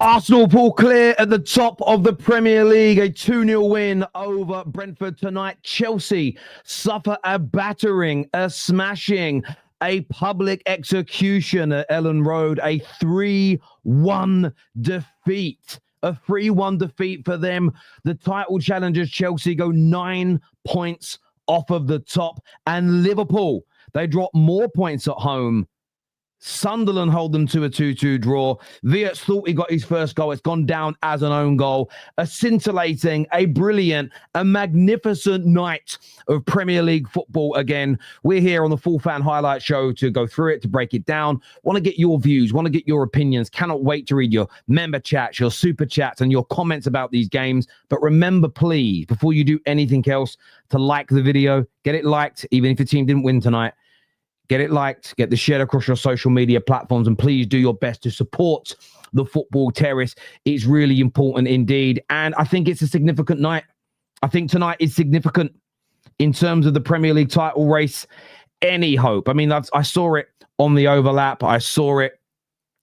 Arsenal pull clear at the top of the Premier League. A 2-0 win over Brentford tonight. Chelsea suffer a battering, a smashing, a public execution at Ellen Road. A 3-1 defeat. A 3-1 defeat for them. The title challengers Chelsea go 9 points off of the top. And Liverpool, they drop more points at home. Sunderland hold them to a 2-2 draw. Viet thought he got his first goal. It's gone down as an own goal. A scintillating, a brilliant, a magnificent night of Premier League football again. We're here on the Full Fan Highlight Show to go through it, to break it down. Want to get your views, want to get your opinions. Cannot wait to read your member chats, your super chats, and your comments about these games. But remember, please, before you do anything else, to like the video. Get it liked, even if your team didn't win tonight. Get it liked, get the shared across your social media platforms, and please do your best to support the Football Terrace. It's really important indeed. And I think it's a significant night. I think tonight is significant in terms of the Premier League title race. Any hope? I mean, I saw it on the overlap. I saw it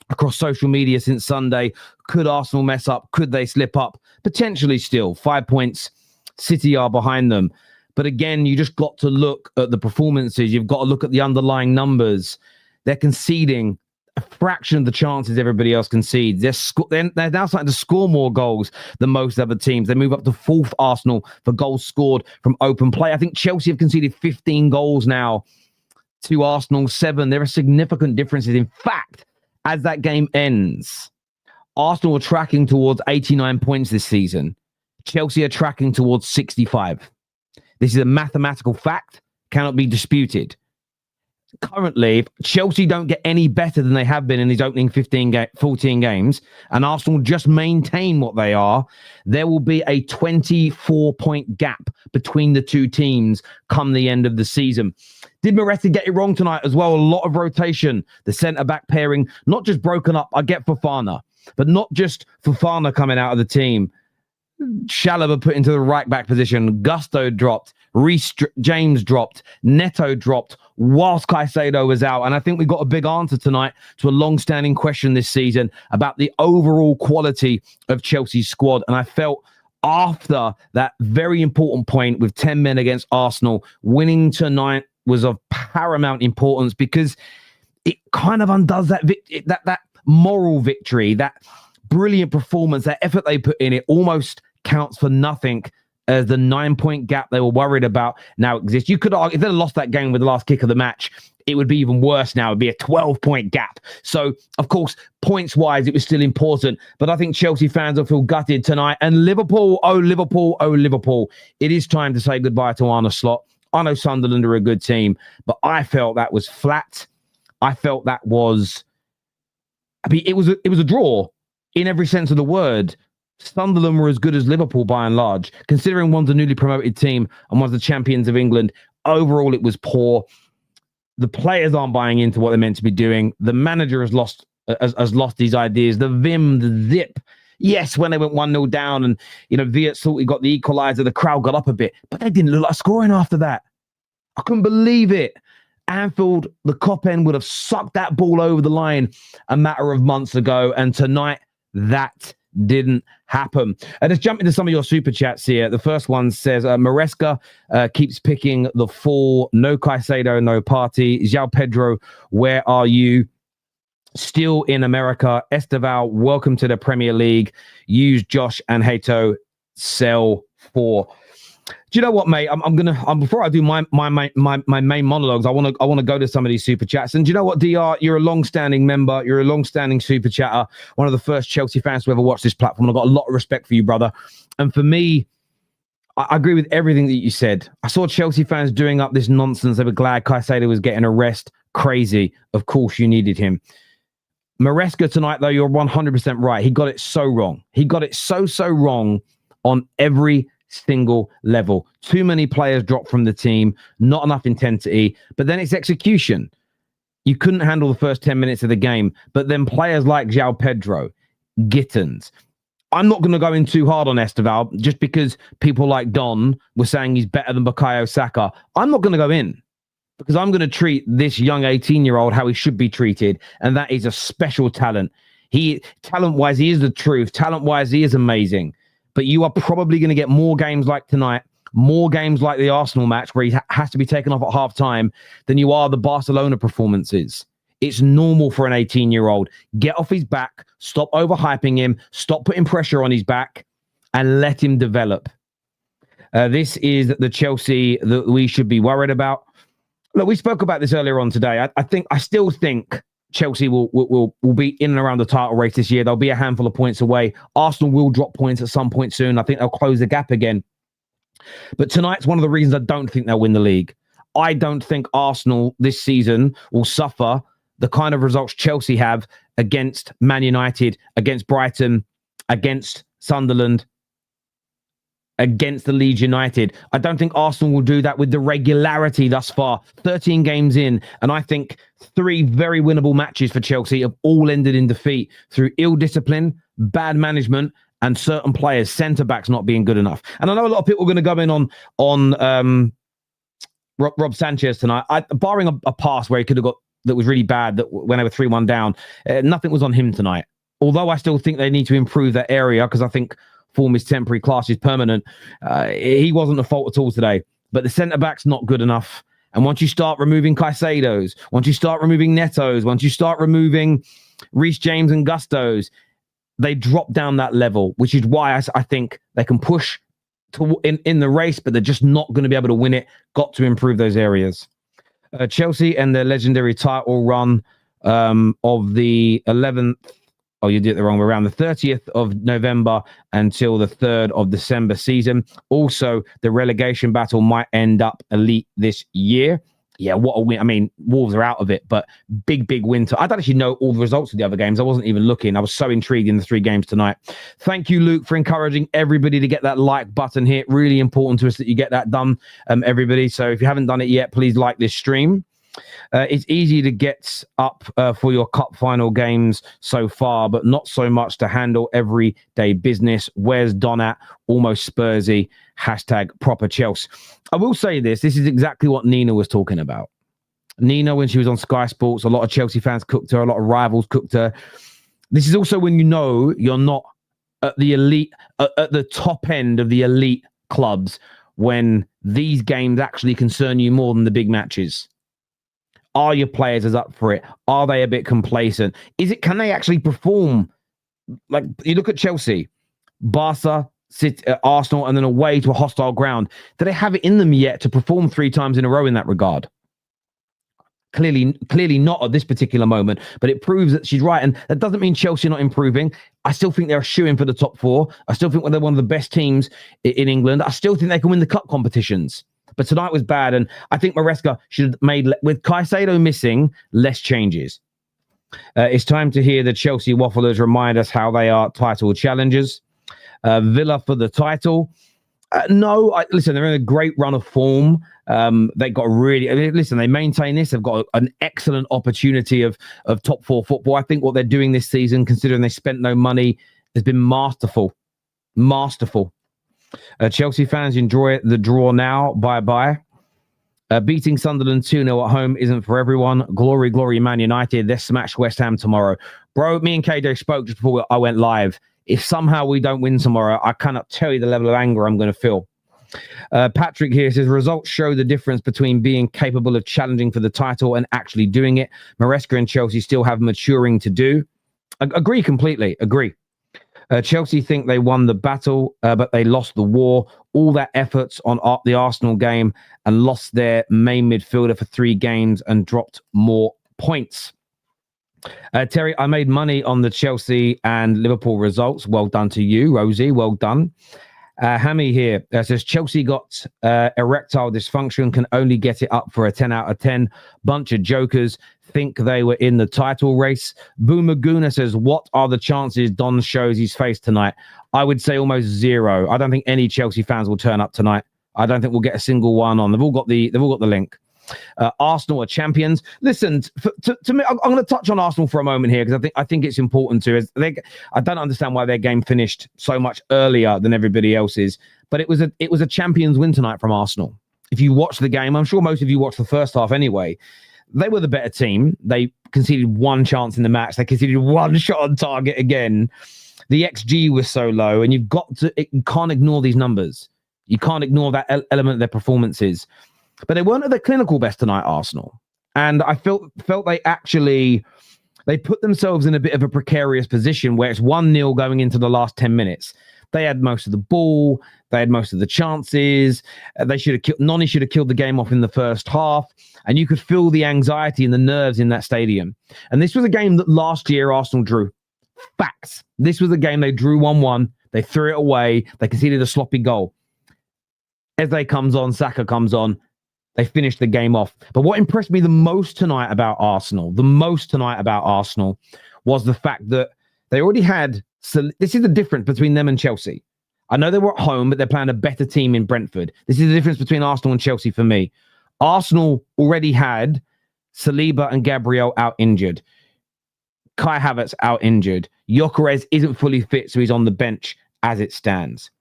across social media since Sunday. Could Arsenal mess up? Could they slip up? Potentially still. 5 points. City are behind them. But again, you just got to look at the performances. You've got to look at the underlying numbers. They're conceding a fraction of the chances everybody else concedes. They're now starting to score more goals than most other teams. They move up to fourth Arsenal for goals scored from open play. I think Chelsea have conceded 15 goals now to Arsenal 7. There are significant differences. In fact, as that game ends, Arsenal are tracking towards 89 points this season. Chelsea are tracking towards 65. This is a mathematical fact, cannot be disputed. Currently, Chelsea don't get any better than they have been in these opening 14 games, and Arsenal just maintain what they are. There will be a 24-point gap between the two teams come the end of the season. Did Maresca get it wrong tonight as well? A lot of rotation. The centre-back pairing, not just broken up. I get Fofana, but not just Fofana coming out of the team. Chalobah put into the right back position. Gusto dropped. Reece James dropped. Neto dropped whilst Caicedo was out. And I think we got a big answer tonight to a long-standing question this season about the overall quality of Chelsea's squad. And I felt after that very important point with 10 men against Arsenal, winning tonight was of paramount importance because it kind of undoes that moral victory, that brilliant performance, that effort they put in. It almost counts for nothing as the 9-point gap they were worried about now exists. You could argue if they'd lost that game with the last kick of the match, it would be even worse now. It would be a 12-point gap. So, of course, points-wise, it was still important. But I think Chelsea fans will feel gutted tonight. And Liverpool, oh, Liverpool, oh, Liverpool. It is time to say goodbye to Arne Slot. I know Sunderland are a good team, but I felt that was flat. I felt that was... I mean, it was a draw in every sense of the word. Sunderland were as good as Liverpool by and large, considering one's a newly promoted team and one's the champions of England. Overall, it was poor. The players aren't buying into what they're meant to be doing. The manager has lost his ideas. The vim, the zip. Yes, when they went 1-0 down and, Viet thought he got the equaliser, the crowd got up a bit, but they didn't look like scoring after that. I couldn't believe it. Anfield, the cop end would have sucked that ball over the line a matter of months ago. And tonight, that didn't happen. Let's jump into some of your super chats here. The first one says, Maresca keeps picking the fall. No Caicedo, no party. João Pedro, where are you? Still in America. Estêvão, welcome to the Premier League. Use Josh and Hato. Sell for. Do you know what, mate? I'm gonna before I do my main monologues, I want to go to some of these super chats. And do you know what, DR? You're a long-standing member. You're a long-standing super chatter. One of the first Chelsea fans to ever watch this platform. I've got a lot of respect for you, brother. And for me, I agree with everything that you said. I saw Chelsea fans doing up this nonsense. They were glad Caicedo was getting a rest. Crazy. Of course, you needed him. Maresca tonight, though, you're 100% right. He got it so wrong. He got it so wrong on every single level. Too many players dropped from the team, not enough intensity, but then it's execution. You couldn't handle the first 10 minutes of the game, but then players like João Pedro, Gittins. I'm not going to go in too hard on Estêvão just because people like Don were saying he's better than Bukayo Saka. I'm not going to go in because I'm going to treat this young 18-year-old how he should be treated, and that is a special talent. Talent-wise, he is the truth. Talent-wise, he is amazing. But you are probably going to get more games like tonight, more games like the Arsenal match where he has to be taken off at half-time than you are the Barcelona performances. It's normal for an 18-year-old. Get off his back, stop overhyping him, stop putting pressure on his back, and let him develop. This is the Chelsea that we should be worried about. Look, we spoke about this earlier on today. I still think Chelsea will be in and around the title race this year. They'll be a handful of points away. Arsenal will drop points at some point soon. I think they'll close the gap again. But tonight's one of the reasons I don't think they'll win the league. I don't think Arsenal this season will suffer the kind of results Chelsea have against Man United, against Brighton, against Sunderland, against the Leeds United. I don't think Arsenal will do that with the regularity thus far. 13 games in, and I think 3 very winnable matches for Chelsea have all ended in defeat through ill discipline, bad management, and certain players, centre-backs not being good enough. And I know a lot of people are going to go in on Rob Sanchez tonight. Barring a pass where he could have got that was really bad, that when they were 3-1 down, nothing was on him tonight. Although I still think they need to improve that area because I think form is temporary, class is permanent. He wasn't a fault at all today. But the centre-back's not good enough. And once you start removing Caicedo's, once you start removing Neto's, once you start removing Reece James and Gusto's, they drop down that level, which is why I think they can push in the race, but they're just not going to be able to win it. Got to improve those areas. Chelsea and their legendary title run of the 11th. Oh, you did it the wrong way around. The 30th of November until the 3rd of December season. Also, the relegation battle might end up elite this year. Yeah, what a win. I mean, Wolves are out of it, but big win. I don't actually know all the results of the other games. I wasn't even looking. I was so intrigued in the 3 games tonight. Thank you, Luke, for encouraging everybody to get that like button hit. Really important to us that you get that done, everybody. So if you haven't done it yet, please like this stream. It's easy to get up for your cup final games so far, but not so much to handle everyday business. Where's Don at? Almost Spursy. Hashtag proper Chelsea. I will say this. This is exactly what Nina was talking about. Nina, when she was on Sky Sports, a lot of Chelsea fans cooked her. A lot of rivals cooked her. This is also when you know you're not at the elite, at the top end of the elite clubs, when these games actually concern you more than the big matches. Are your players as up for it? Are they a bit complacent? Can they actually perform? Like, you look at Chelsea, Barca, City, Arsenal, and then away to a hostile ground. Do they have it in them yet to perform 3 times in a row in that regard? Clearly not at this particular moment, but it proves that she's right. And that doesn't mean Chelsea are not improving. I still think they're shooing for the top 4. I still think they're one of the best teams in England. I still think they can win the cup competitions. But tonight was bad, and I think Maresca should have made, with Caicedo missing, less changes. It's time to hear the Chelsea wafflers remind us how they are title challengers. Villa for the title. Listen, they're in a great run of form. They got they maintain this. They've got an excellent opportunity of top 4 football. I think what they're doing this season, considering they spent no money, has been masterful. Masterful. Chelsea fans, enjoy the draw now. Bye-bye. Beating Sunderland 2-0 at home isn't for everyone. Glory, Man United. They smash West Ham tomorrow. Bro, me and KJ spoke just before I went live. If somehow we don't win tomorrow, I cannot tell you the level of anger I'm going to feel. Patrick here says, results show the difference between being capable of challenging for the title and actually doing it. Maresca and Chelsea still have maturing to do. Agree completely. Agree. Chelsea think they won the battle, but they lost the war. All that efforts on the Arsenal game and lost their main midfielder for 3 games and dropped more points. Terry, I made money on the Chelsea and Liverpool results. Well done to you, Rosie. Well done. Hammy here says Chelsea got erectile dysfunction, can only get it up for a 10 out of 10. Bunch of jokers, think they were in the title race. Boomaguna says, what are the chances Don shows his face tonight? I would say almost 0. I don't think any Chelsea fans will turn up tonight. I don't think we'll get a single one on. They've all got the link. Arsenal are champions. Listen, to me, I'm going to touch on Arsenal for a moment here because I think it's important to. I don't understand why their game finished so much earlier than everybody else's, but it was a champions win tonight from Arsenal. If you watch the game, I'm sure most of you watched the first half anyway. They were the better team. They conceded one chance in the match. They conceded one shot on target again. The XG was so low, and you can't ignore these numbers. You can't ignore that element of their performances. But they weren't at their clinical best tonight, Arsenal. And I felt they put themselves in a bit of a precarious position where it's 1-0 going into the last 10 minutes. They had most of the ball. They had most of the chances. Noni should have killed the game off in the first half. And you could feel the anxiety and the nerves in that stadium. And this was a game that last year Arsenal drew. Facts. This was a game they drew 1-1. They threw it away. They conceded a sloppy goal. Eze comes on. Saka comes on. They finished the game off. But what impressed me the most tonight about Arsenal, was the fact that they already had... So this is the difference between them and Chelsea. I know they were at home, but they're playing a better team in Brentford. This is the difference between Arsenal and Chelsea for me. Arsenal already had Saliba and Gabriel out injured. Kai Havertz out injured. Gyökeres isn't fully fit, so he's on the bench as it stands.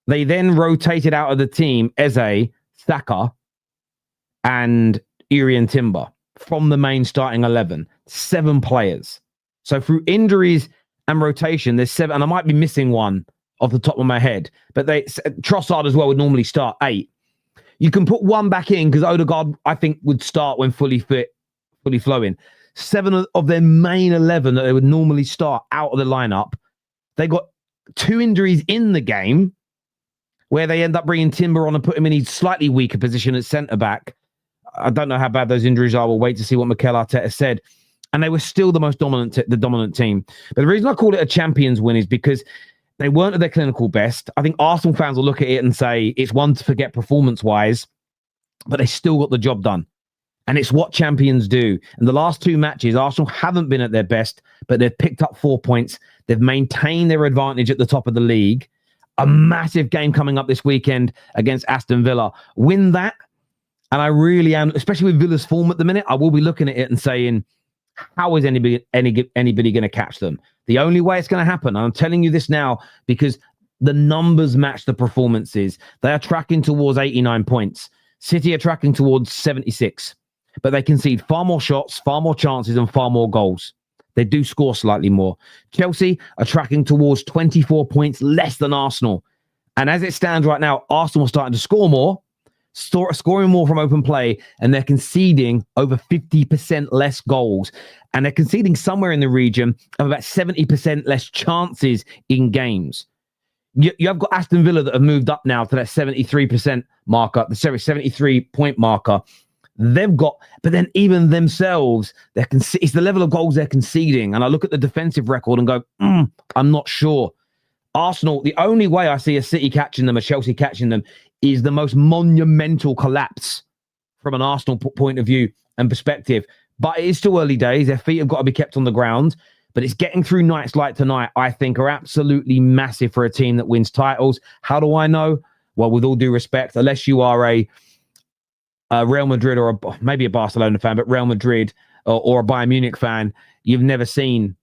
They then rotated out of the team Eze, Saka, and Urian Timber from the main starting 11. 7 players. So through injuries and rotation, there's 7, and I might be missing one off the top of my head, but Trossard as well would normally start 8. You can put one back in because Odegaard, I think, would start when fully fit, fully flowing. 7 of their main 11 that they would normally start out of the lineup, they got 2 injuries in the game where they end up bringing Timber on and put him in his slightly weaker position at centre-back. I don't know how bad those injuries are. We'll wait to see what Mikel Arteta said. And they were still the dominant team. But the reason I call it a champions win is because they weren't at their clinical best. I think Arsenal fans will look at it and say it's one to forget performance-wise, but they still got the job done. And it's what champions do. In the last 2 matches, Arsenal haven't been at their best, but they've picked up 4 points. They've maintained their advantage at the top of the league. A massive game coming up this weekend against Aston Villa. Win that, and I really am, especially with Villa's form at the minute, I will be looking at it and saying, how is anybody going to catch them? The only way it's going to happen, and I'm telling you this now because the numbers match the performances. They are tracking towards 89 points. City are tracking towards 76. But they concede far more shots, far more chances, and far more goals. They do score slightly more. Chelsea are tracking towards 24 points less than Arsenal. And as it stands right now, Arsenal are starting to score more, scoring more from open play, and they're conceding over 50% less goals. And they're conceding somewhere in the region of about 70% less chances in games. You have got Aston Villa that have moved up now to that 73% marker, the 73-point marker. They've got, but then even themselves, it's the level of goals they're conceding. And I look at the defensive record and go, I'm not sure. Arsenal, the only way I see a City catching them, a Chelsea catching them, is the most monumental collapse from an Arsenal point of view and perspective. But it is still early days. Their feet have got to be kept on the ground. But it's getting through nights like tonight, I think, are absolutely massive for a team that wins titles. How do I know? Well, with all due respect, unless you are a Real Madrid or maybe a Barcelona fan, but Real Madrid or a Bayern Munich fan, you've never seen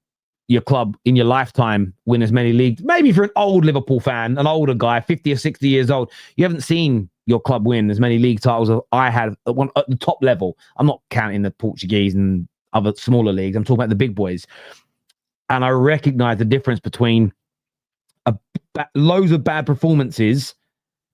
your club in your lifetime win as many leagues. Maybe for an old Liverpool fan, an older guy, 50 or 60 years old, you haven't seen your club win as many league titles as I had at the top level. I'm not counting the Portuguese and other smaller leagues. I'm talking about the big boys. And I recognize the difference between loads of bad performances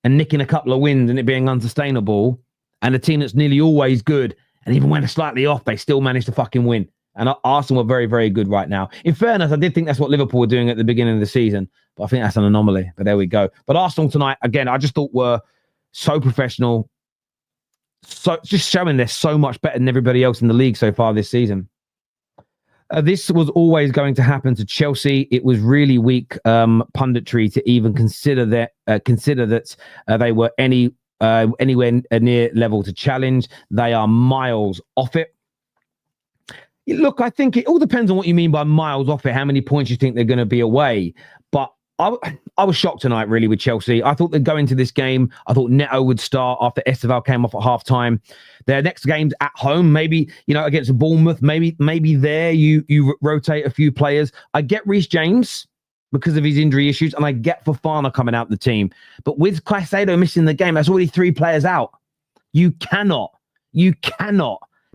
and nicking a couple of wins and it being unsustainable, and a team that's nearly always good, and even when they're slightly off, they still manage to fucking win. And Arsenal are very, very good right now. In fairness, I did think that's what Liverpool were doing at the beginning of the season, but I think that's an anomaly. But there we go. But Arsenal tonight, again, I just thought were so professional, so just showing they're so much better than everybody else in the league so far this season. This was always going to happen to Chelsea. It was really weak punditry to even consider that they were anywhere near level to challenge. They are miles off it. Look, I think it all depends on what you mean by miles off it, how many points you think they're going to be away. But I was shocked tonight, really, with Chelsea. I thought they'd go into this game. I thought Neto would start after Estêvão came off at half-time. Their next game's at home, maybe, against Bournemouth. Maybe there you rotate a few players. I get Reece James because of his injury issues, and I get Fofana coming out the team. But with Caicedo missing the game, that's already 3 players out. You cannot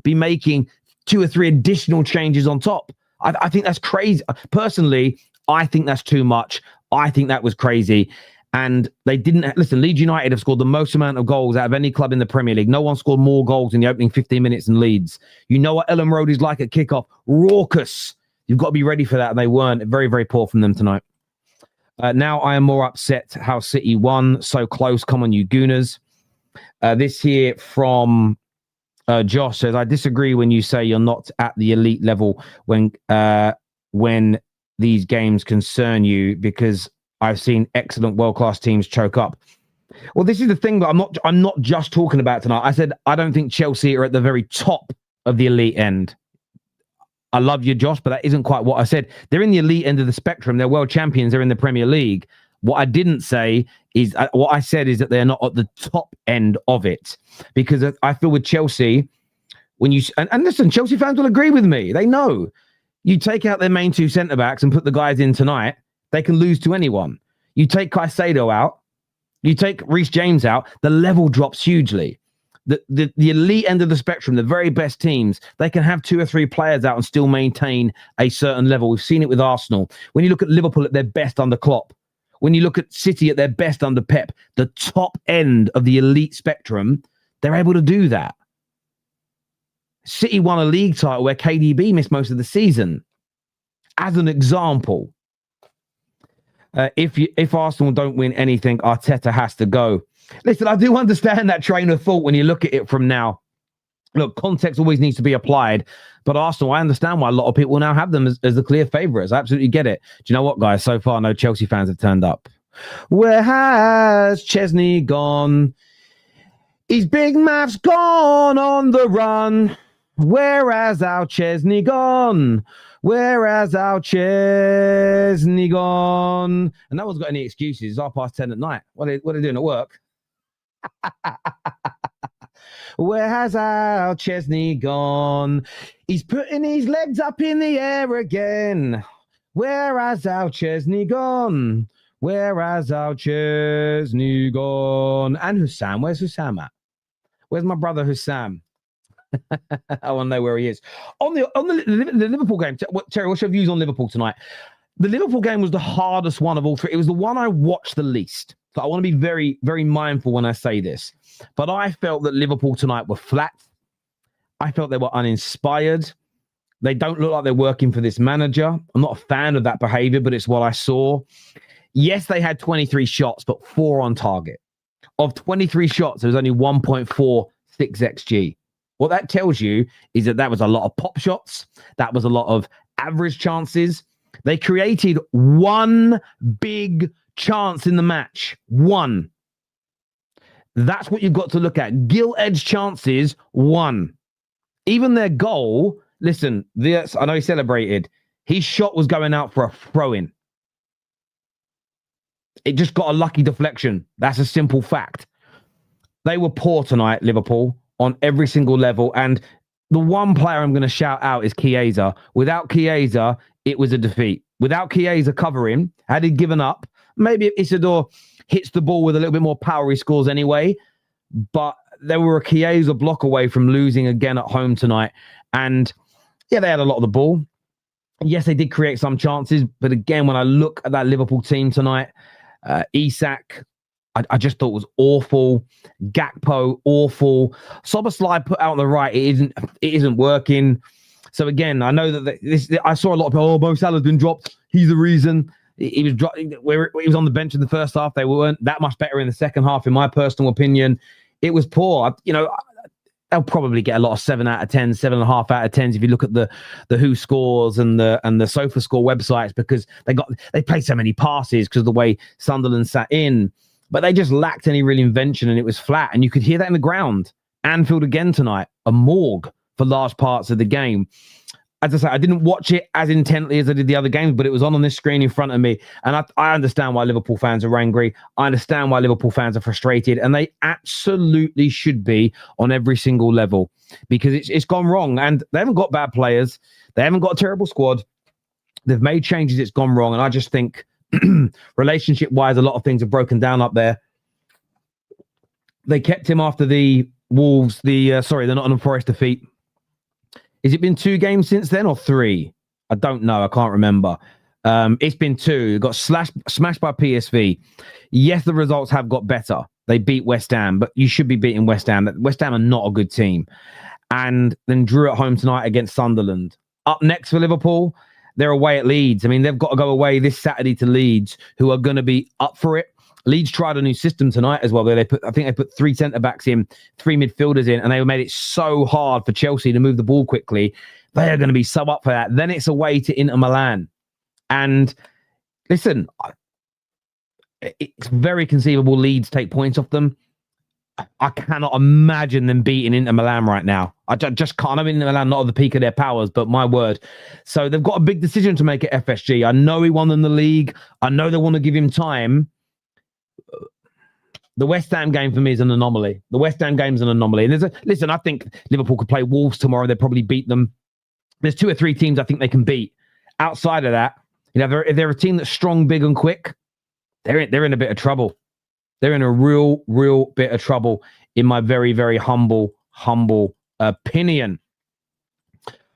be making 2 or 3 additional changes on top. I think that's crazy. Personally, I think that's too much. I think that was crazy. And they didn't listen. Leeds United have scored the most amount of goals out of any club in the Premier League. No one scored more goals in the opening 15 minutes than Leeds. You know what Ellen Road is like at kickoff. Raucous. You've got to be ready for that. And they weren't. Very, very poor from them tonight. Now I am more upset how City won. So close. Come on, you Gooners. This here from Josh says, I disagree when you say you're not at the elite level when these games concern you, because I've seen excellent world-class teams choke up. Well, this is the thing that I'm not just talking about tonight. I said I don't think Chelsea are at the very top of the elite end. I love you, Josh, but that isn't quite what I said. They're in the elite end of the spectrum. They're world champions. They're in the Premier League. What I didn't say is, what I said is that they're not at the top end of it. Because I feel with Chelsea, when you, and listen, Chelsea fans will agree with me. They know. You take out their main 2 centre-backs and put the guys in tonight, they can lose to anyone. You take Caicedo out, you take Reece James out, the level drops hugely. The elite end of the spectrum, the very best teams, they can have 2 or 3 players out and still maintain a certain level. We've seen it with Arsenal. When you look at Liverpool at their best under Klopp, when you look at City at their best under Pep, the top end of the elite spectrum, they're able to do that. City won a league title where KDB missed most of the season. As an example, if Arsenal don't win anything, Arteta has to go. Listen, I do understand that train of thought when you look at it from now. Look, context always needs to be applied. But Arsenal, I understand why a lot of people now have them as the clear favourites. I absolutely get it. Do you know what, guys? So far, no Chelsea fans have turned up. Where has Chesney gone? His big mouth's gone on the run. Where has our Chesney gone? Where has our Chesney gone? And no one's got any excuses. It's 10:30 at night. What are they doing at work? Where has our Chesney gone? He's putting his legs up in the air again. Where has our Chesney gone? Where has our Chesney gone? And Husam, where's Husam at? Where's my brother Husam? I want to know where he is. On the Liverpool game, Terry, what's your views on Liverpool tonight? The Liverpool game was the hardest one of all 3. It was the one I watched the least. So I want to be very, very mindful when I say this. But I felt that Liverpool tonight were flat. I felt they were uninspired. They don't look like they're working for this manager. I'm not a fan of that behavior, but it's what I saw. Yes, they had 23 shots, but 4 on target. Of 23 shots, there was only 1.46 XG. What that tells you is that was a lot of pop shots. That was a lot of average chances. They created 1 big chance in the match. 1. That's what you've got to look at. Gilt-edged chances, 1. Even their goal, listen, I know he celebrated. His shot was going out for a throw-in. It just got a lucky deflection. That's a simple fact. They were poor tonight, Liverpool, on every single level. And the one player I'm going to shout out is Chiesa. Without Chiesa, it was a defeat. Without Chiesa covering, had he given up, maybe if Isidore hits the ball with a little bit more power, he scores anyway. But they were a Chiesa block away from losing again at home tonight. And yeah, they had a lot of the ball. Yes, they did create some chances. But again, when I look at that Liverpool team tonight, Isak, I just thought was awful. Gakpo, awful. Szoboszlai put out on the right. It isn't working. So again, I know that I saw a lot of people, Mo Salah's been dropped. He's the reason. He was dropped. He was on the bench in the first half. They weren't that much better in the second half, in my personal opinion. It was poor. They'll probably get a lot of 7 out of 10, 7.5 out of 10s if you look at the Who Scores and the SofaScore websites, because they played so many passes because of the way Sunderland sat in. But they just lacked any real invention, and it was flat. And you could hear that in the ground. Anfield again tonight, a morgue for large parts of the game. As I say, I didn't watch it as intently as I did the other games, but it was on this screen in front of me. And I understand why Liverpool fans are angry. I understand why Liverpool fans are frustrated. And they absolutely should be on every single level, because it's gone wrong. And they haven't got bad players. They haven't got a terrible squad. They've made changes. It's gone wrong. And I just think relationship-wise, a lot of things have broken down up there. They kept him after the Wolves, the Nottingham Forest defeat. Has it been 2 games since then or 3? I don't know. I can't remember. It's been 2. Got smashed by PSV. Yes, the results have got better. They beat West Ham, but you should be beating West Ham. West Ham are not a good team. And then drew at home tonight against Sunderland. Up next for Liverpool, they're away at Leeds. I mean, they've got to go away this Saturday to Leeds, who are going to be up for it. Leeds tried a new system tonight as well. I think they put 3 centre-backs in, 3 midfielders in, and they made it so hard for Chelsea to move the ball quickly. They are going to be so up for that. Then it's away to Inter Milan. And listen, it's very conceivable Leeds take points off them. I cannot imagine them beating Inter Milan right now. I just can't. I mean, Inter Milan not at the peak of their powers, but my word. So they've got a big decision to make at FSG. I know he won them the league. I know they want to give him time. The West Ham game for me is an anomaly. The West Ham game's an anomaly. And listen, I think Liverpool could play Wolves tomorrow. They'll probably beat them. There's 2 or 3 teams I think they can beat. Outside of that, if they're a team that's strong, big, and quick, they're in a bit of trouble. They're in a real bit of trouble, in my very, very humble opinion.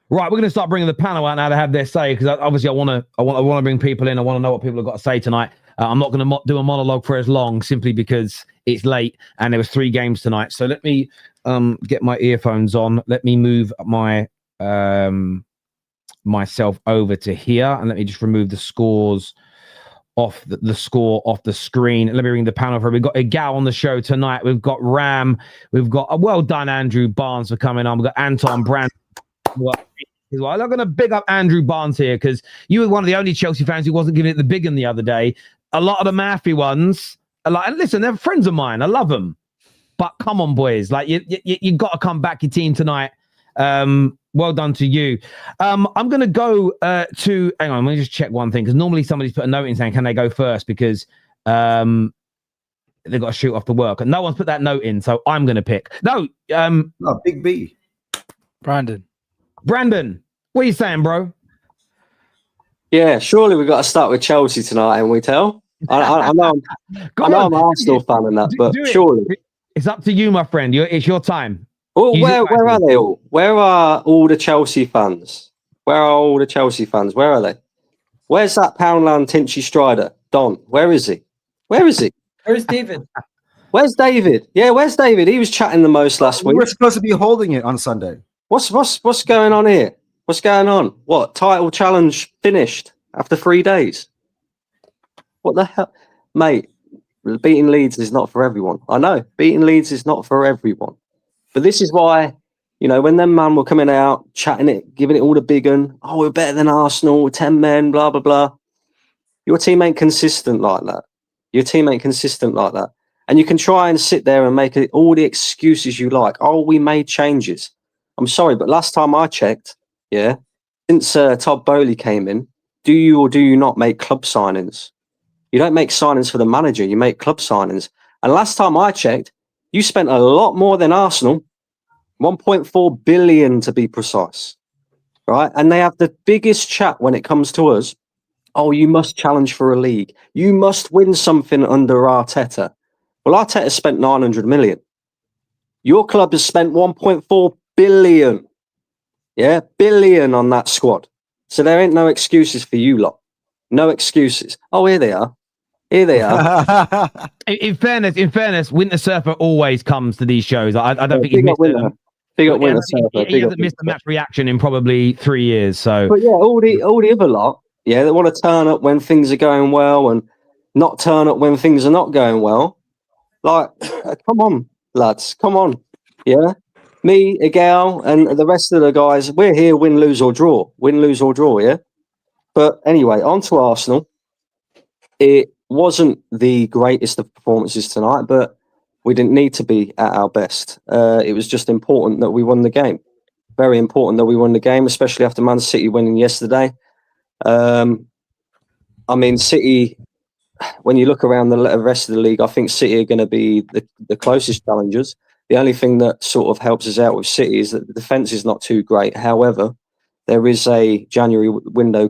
Right, we're going to start bringing the panel out now to have their say, because obviously I want to bring people in. I want to know what people have got to say tonight. I'm not going to do a monologue for as long, simply because it's late and there was 3 games tonight. So let me get my earphones on. Let me move my myself over to here, and let me just remove the scores off the score off the screen. Let me bring the panel for. We've got Egal on the show tonight. We've got Ram. We've got a well done Andrew Barnes for coming on. We've got Anton Brand. I'm going to big up Andrew Barnes here, because you were one of the only Chelsea fans who wasn't giving it the big one the other day. A lot of the mathy ones are like, and listen, they're friends of mine. I love them, but come on, boys, like you got to come back your team tonight. Well done to you. I'm going to go to, hang on, let me just check one thing, because normally somebody's put a note in saying, can they go first? Because they've got to shoot off the work. And no one's put that note in, so I'm going to pick. No, Big B. Brandon, what are you saying, bro? Yeah, surely we've got to start with Chelsea tonight, haven't we, Tel? I know I'm an Arsenal fan and that, but surely. It's up to you, my friend. It's your time. Well, where are they all? Where are all the Chelsea fans? Where are they? Where's that Poundland Tinchy Strider? Don, where is he? Where's David? Where's David? Yeah, where's David? He was chatting the most last week. We were supposed to be holding it on Sunday. What's going on here? What's going on? What, title challenge finished after 3 days? What the hell? Mate, beating Leeds is not for everyone. I know, beating Leeds is not for everyone. But this is why, when them man were coming out, chatting it, giving it all the big un, oh, we're better than Arsenal, 10 men, blah, blah, blah. Your team ain't consistent like that. And you can try and sit there and make all the excuses you like. Oh, we made changes. I'm sorry, but last time I checked, since Todd Bowley came in, do you or do you not make club signings? You don't make signings for the manager, you make club signings. And last time I checked, you spent a lot more than Arsenal, 1.4 billion to be precise, right? And they have the biggest chat when it comes to us. Oh, you must challenge for a league. You must win something under Arteta. Well, Arteta spent 900 million. Your club has spent 1.4 billion. Yeah, billion on that squad. So there ain't no excuses for you lot. No excuses. Oh, here they are. In fairness, Winter Surfer always comes to these shows. I don't think he's missed Winter. Big up Winter Surfer. He hasn't missed a match reaction in probably 3 years. So, but yeah, all the other lot, they want to turn up when things are going well and not turn up when things are not going well. Like, come on, lads, come on. Yeah, me, Egal, and the rest of the guys, we're here, win, lose or draw. Yeah. But anyway, on to Arsenal. It wasn't the greatest of performances tonight, but we didn't need to be at our best. It was just important that we won the game. Very important that we won the game, especially after Man City winning yesterday. City, when you look around the rest of the league, I think City are going to be the closest challengers. The only thing that sort of helps us out with City is that the defence is not too great. However, there is a January window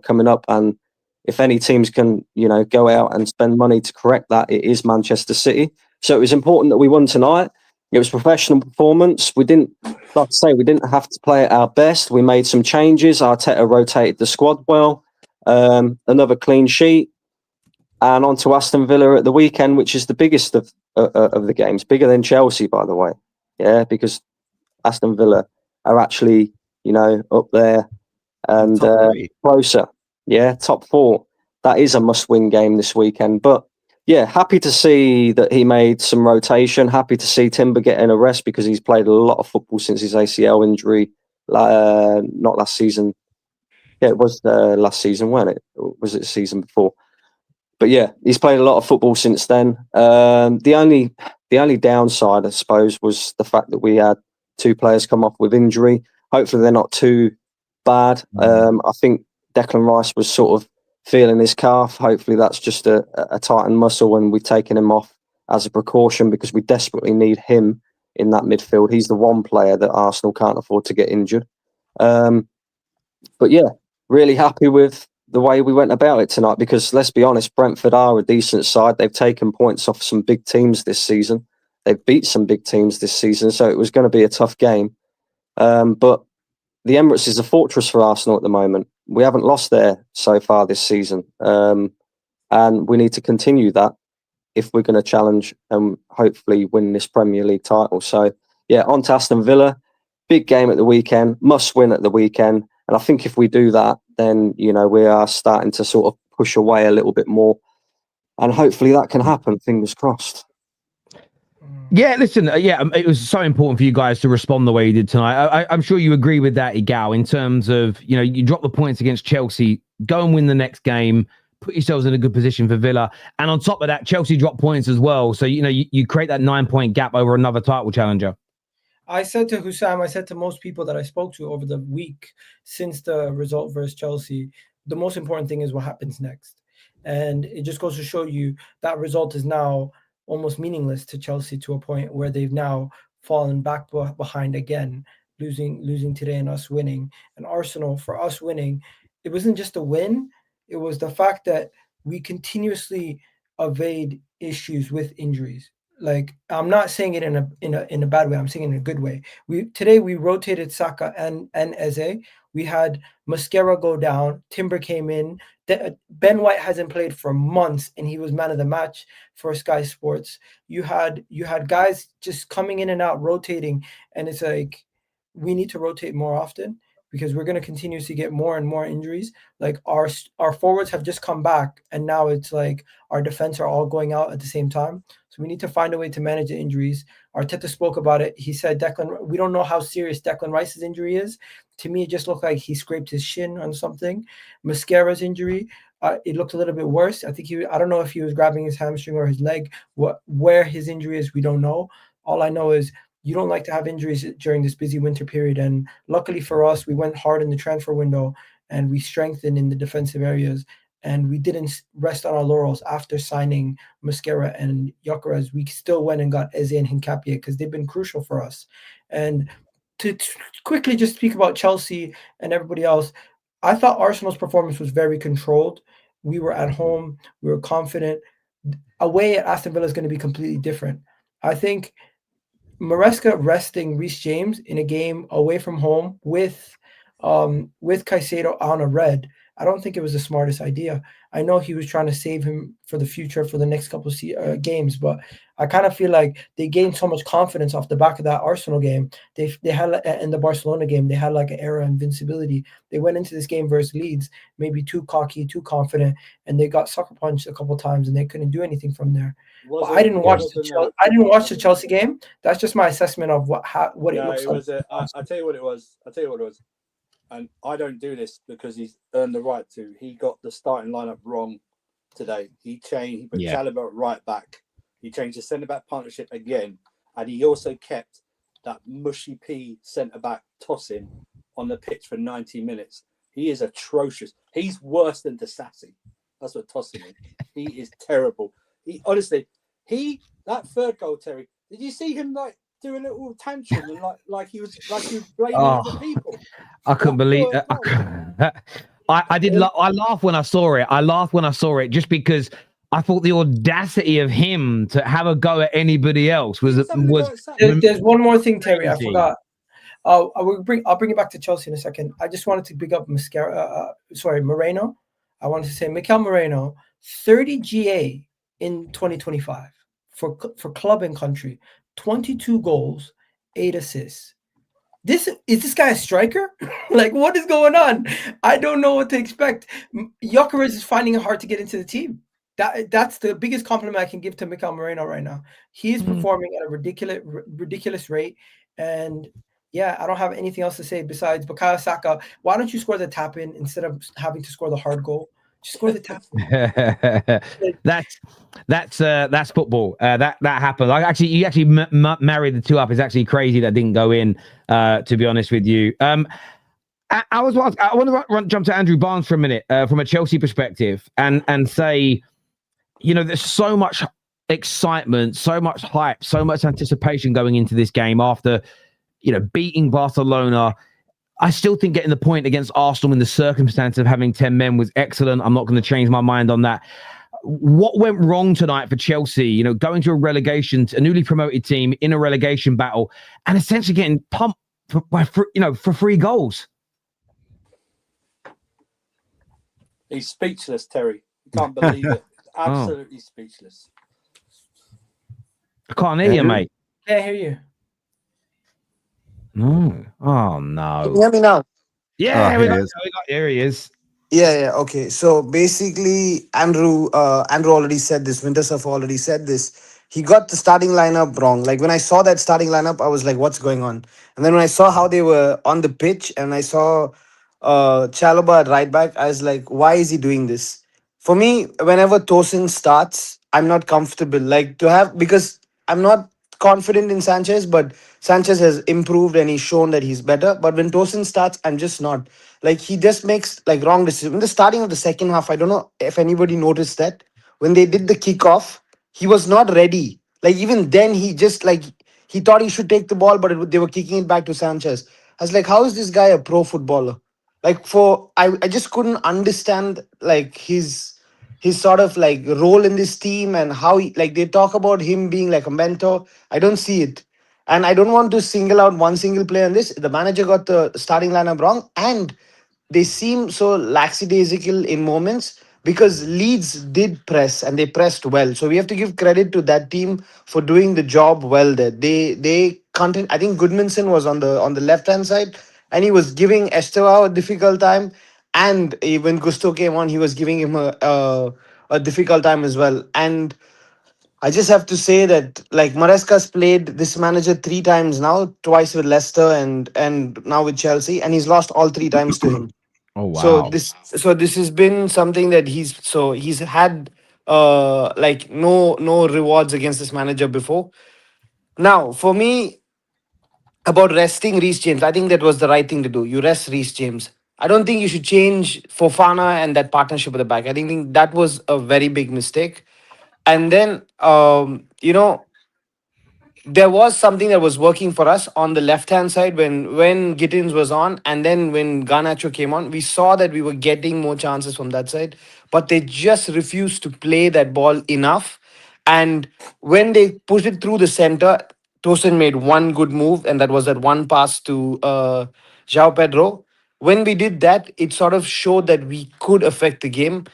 coming up, and if any teams can, go out and spend money to correct that, it is Manchester City. So it was important that we won tonight. It was professional performance. We didn't, like I say, we didn't have to play at our best. We made some changes. Arteta rotated the squad well. Another clean sheet. And on to Aston Villa at the weekend, which is the biggest of the games, bigger than Chelsea, by the way. Yeah, because Aston Villa are actually, up there and closer. Yeah, top 4. That is a must-win game this weekend. But yeah, happy to see that he made some rotation. Happy to see Timber getting a rest because he's played a lot of football since his ACL injury. Not last season. Yeah, it was last season, wasn't it? Or was it the season before? But yeah, he's played a lot of football since then. The only downside, I suppose, was the fact that we had 2 players come off with injury. Hopefully, they're not too bad. I think Declan Rice was sort of feeling his calf. Hopefully, that's just a tightened muscle, and we've taken him off as a precaution because we desperately need him in that midfield. He's the one player that Arsenal can't afford to get injured. But yeah, really happy with the way we went about it tonight because, let's be honest, Brentford are a decent side. They've taken points off some big teams this season. They've beat some big teams this season, so it was going to be a tough game. But the Emirates is a fortress for Arsenal at the moment. We haven't lost there so far this season. And we need to continue that if we're going to challenge and hopefully win this Premier League title. So, yeah, on to Aston Villa. Big game at the weekend, must win at the weekend. And I think if we do that, then, we are starting to sort of push away a little bit more. And hopefully that can happen, fingers crossed. Yeah, listen, it was so important for you guys to respond the way you did tonight. I'm sure you agree with that, Egal, in terms of, you drop the points against Chelsea, go and win the next game, put yourselves in a good position for Villa. And on top of that, Chelsea dropped points as well. So, you create that 9-point gap over another title challenger. I said to Husam, I said to most people that I spoke to over the week since the result versus Chelsea, the most important thing is what happens next. And it just goes to show you that result is now almost meaningless to Chelsea to a point where they've now fallen back behind again, losing today and us winning. And Arsenal, for us winning, it wasn't just a win. It was the fact that we continuously evade issues with injuries. Like, I'm not saying it in a bad way. I'm saying it in a good way. Today we rotated Saka and Eze. We had Maresca go down. Timber came in. Ben White hasn't played for months, and he was man of the match for Sky Sports. You had guys just coming in and out, rotating, and it's like we need to rotate more often because we're going to continuously get more and more injuries. Like our forwards have just come back, and now it's like our defense are all going out at the same time. So we need to find a way to manage the injuries. Arteta spoke about it. He said we don't know how serious Declan Rice's injury is. To me, it just looked like he scraped his shin on something. Mascara's injury, it looked a little bit worse. I don't know if he was grabbing his hamstring or his leg. Where his injury is, we don't know. All I know is you don't like to have injuries during this busy winter period. And luckily for us, we went hard in the transfer window and we strengthened in the defensive areas. And we didn't rest on our laurels after signing Maresca and Gyökeres. We still went and got Eze and Hincapié because they've been crucial for us. And to quickly just speak about Chelsea and everybody else, I thought Arsenal's performance was very controlled. We were at home. We were confident. Away at Aston Villa is going to be completely different. I think Maresca resting Reece James in a game away from home with Caicedo on a red, I don't think it was the smartest idea. I know he was trying to save him for the future for the next couple of games, but I kind of feel like they gained so much confidence off the back of that Arsenal game. They had in the Barcelona game, they had like an era of invincibility. They went into this game versus Leeds, maybe too cocky, too confident, and they got sucker punched a couple of times, and they couldn't do anything from there. But I didn't watch the Chelsea game. That's just my assessment of what it looks like. I'll tell you what it was. And I don't do this because he's earned the right to. He got the starting lineup wrong today. He put Chalobah at right back. He changed the centre-back partnership again. And he also kept that mushy pea centre-back Tosin on the pitch for 90 minutes. He is atrocious. He's worse than Disasi. That's what Tosin is. He is terrible. That third goal, Terry, did you see him do a little tantrum and like he was blaming other people? I couldn't believe that. I laughed when I saw it. Just because I thought the audacity of him to have a go at anybody else was There's one more thing, Terry. I crazy. forgot. I'll bring it back to Chelsea in a second. I just wanted to pick up Moreno. I wanted to say Mikel Moreno, 30 GA in 2025 for club and country, 22 goals, 8 assists. Is this guy a striker? Like, what is going on? I don't know what to expect. Gyökeres is finding it hard to get into the team. That's the biggest compliment I can give to Mikel Moreno right now. He is performing at a ridiculous rate, and yeah, I don't have anything else to say besides Bukayo Saka. Why don't you score the tap in instead of having to score the hard goal? Just score the tap in. That's football. That happened. You actually married the two up. It's actually crazy that didn't go in. To be honest with you, I want to jump to Andrew Barnes for a minute from a Chelsea perspective and say, there's so much excitement, so much hype, so much anticipation going into this game after, beating Barcelona. I still think getting the point against Arsenal in the circumstance of having 10 men was excellent. I'm not going to change my mind on that. What went wrong tonight for Chelsea? Going to a newly promoted team in a relegation battle and essentially getting pumped for 3 goals. He's speechless, Terry. You can't believe it. Absolutely speechless. I can't hear you, mate. Can't hear you. No. Oh no. Can you hear me now? Yeah, here he is. Yeah. Okay. So basically, Andrew already said this. Wintersurf already said this. He got the starting lineup wrong. Like when I saw that starting lineup, I was like, "What's going on?" And then when I saw how they were on the pitch, and I saw Chalobah at right back, I was like, "Why is he doing this?" For me, whenever Tosin starts, I'm not comfortable. Like because I'm not confident in Sanchez, but Sanchez has improved and he's shown that he's better. But when Tosin starts, I'm just not. Like he just makes like wrong decisions. In the starting of the second half, I don't know if anybody noticed that when they did the kickoff, he was not ready. Like even then, he just like he thought he should take the ball, but they were kicking it back to Sanchez. I was like, how is this guy a pro footballer? Like I just couldn't understand like his sort of like role in this team and how like they talk about him being like a mentor. I don't see it. And I don't want to single out one single player in this. The manager got the starting lineup wrong, and they seem so lackadaisical in moments because Leeds did press and they pressed well. So we have to give credit to that team for doing the job well there. They content. I think Goodmanson was on the left hand side and he was giving Estêvão a difficult time. And when Gusto came on, he was giving him a difficult time as well. And I just have to say that like Maresca's played this manager 3 times now, twice with Leicester and now with Chelsea, and he's lost all 3 times to him. Oh wow. So this has been something that he's had like no rewards against this manager before. Now, for me, about resting Reece James, I think that was the right thing to do. You rest Reece James. I don't think you should change Fofana and that partnership at the back. I think that was a very big mistake. And then there was something that was working for us on the left hand side when Gittins was on, and then when Garnacho came on, we saw that we were getting more chances from that side, but they just refused to play that ball enough. And when they pushed it through the center, Tosin made one good move, and that was that one pass to João Pedro. When we did that, it sort of showed that we could affect the game.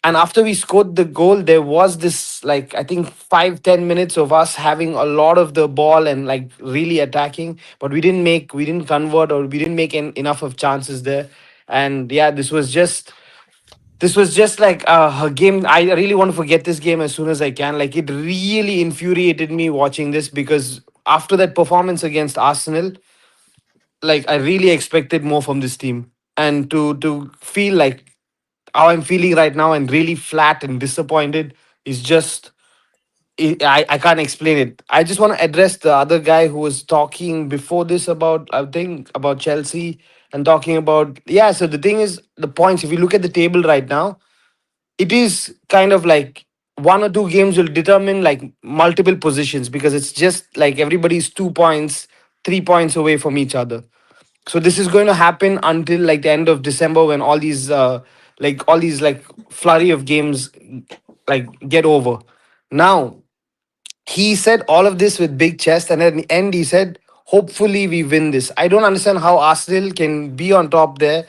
And after we scored the goal, there was this like I think 5-10 minutes of us having a lot of the ball and like really attacking, but we didn't convert, or we didn't make enough of chances there. And yeah, this was just like a game. I really want to forget this game as soon as I can. Like it really infuriated me watching this, because after that performance against Arsenal, like I really expected more from this team, and to feel like how I'm feeling right now and really flat and disappointed is just I can't explain it. I just want to address the other guy who was talking before this about I think about Chelsea and talking about so the thing is the points, if you look at the table right now, it is kind of like 1 or 2 games will determine like multiple positions, because it's just like everybody's 2 points, 3 points away from each other. So this is going to happen until like the end of December, when all these like flurry of games like get over. Now, he said all of this with big chest, and at the end he said, hopefully we win this. I don't understand how Arsenal can be on top there,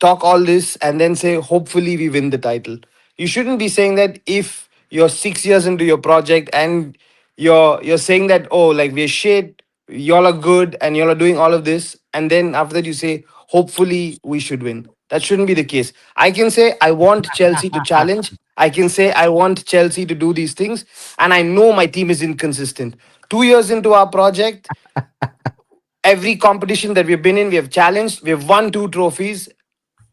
talk all this, and then say, hopefully we win the title. You shouldn't be saying that if you're 6 years into your project and you're saying that, oh, like we're shit, y'all are good, and y'all are doing all of this, and then after that you say, hopefully we should win. That shouldn't be the case. I can say I want Chelsea to challenge. I can say I want Chelsea to do these things, and I know my team is inconsistent. 2 years into our project, every competition that we've been in, we have challenged. We have won 2 trophies.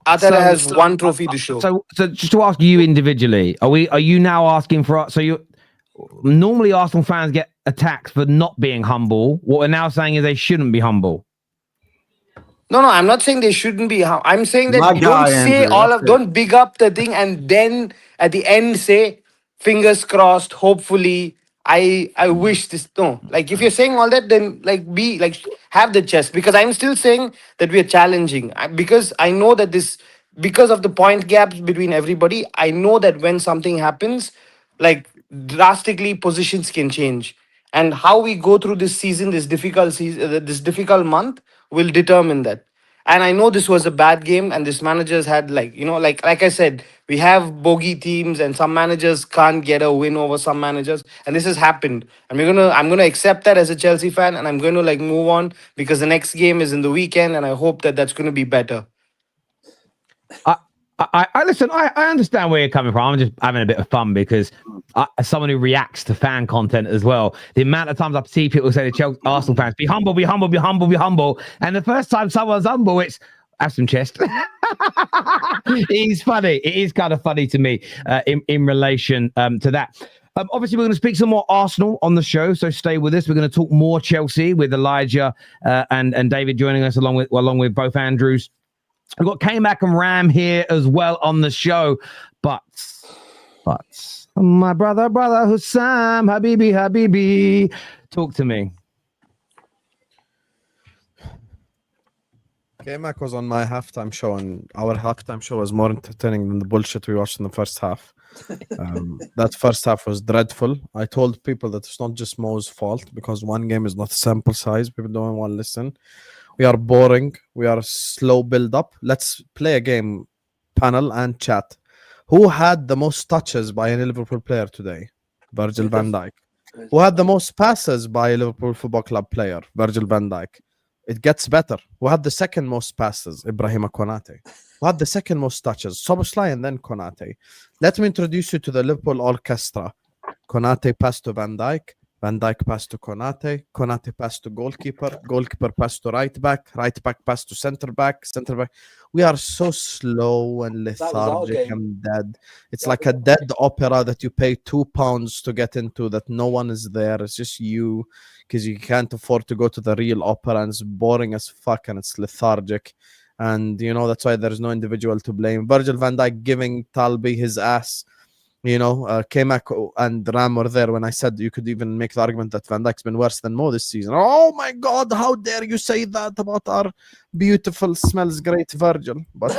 Atara has one trophy to show. So just to ask you individually, are you now asking for? So you normally Arsenal fans get attacked for not being humble. What we're now saying is they shouldn't be humble. No, I'm not saying they shouldn't be. I'm saying that My don't guy, say Andrew, all that's of, don't big up the thing and then at the end say, fingers crossed, hopefully, I wish this. No, like if you're saying all that, then like be like have the chest, because I'm still saying that we are challenging. Because I know that this, because of the point gaps between everybody, I know that when something happens, like drastically positions can change, and how we go through this season, this difficult month will determine that. And I know this was a bad game, and this managers had, like, like I said, we have bogey teams, and some managers can't get a win over some managers, and this has happened. And I'm gonna accept that as a Chelsea fan, and I'm going to like move on, because the next game is in the weekend, and I hope that that's going to be better. I listen. I understand where you're coming from. I'm just having a bit of fun because as someone who reacts to fan content as well, the amount of times I see people say to Chelsea, Arsenal fans, "Be humble, be humble, be humble, be humble," and the first time someone's humble, it's have some chest. It is funny. It is kind of funny to me in relation to that. Obviously, we're going to speak some more Arsenal on the show, so stay with us. We're going to talk more Chelsea with Elijah and David joining us along with both Andrews. We've got K-Mac and Ram here as well on the show. But my brother Husam, Habibi, talk to me. K-Mac was on my halftime show, and our halftime show was more entertaining than the bullshit we watched in the first half. That first half was dreadful. I told people that it's not just Mo's fault, because one game is not a sample size. People don't want to listen. We are boring. We are slow build up. Let's play a game, panel and chat. Who had the most touches by any Liverpool player today? Virgil van Dijk. Who had the most passes by a Liverpool Football Club player? Virgil van Dijk. It gets better. Who had the second most passes? Ibrahima Konate. Who had the second most touches? Szoboszlai and then Konate. Let me introduce you to the Liverpool orchestra. Konate passed to Van Dijk. Van Dijk passed to Konate. Konate passed to goalkeeper. Goalkeeper passed to right back. Right back passed to centre back. Centre back. We are so slow and lethargic and dead. It's like a dead opera that you pay £2 to get into, that no one is there. It's just you, because you can't afford to go to the real opera, and it's boring as fuck and it's lethargic. And, you know, that's why there's no individual to blame. Virgil van Dijk giving Talbi his ass. You know, K-Mac and Ram were there when I said you could even make the argument that Van Dijk's been worse than Mo this season. Oh my God, how dare you say that about our beautiful, smells great Virgil? But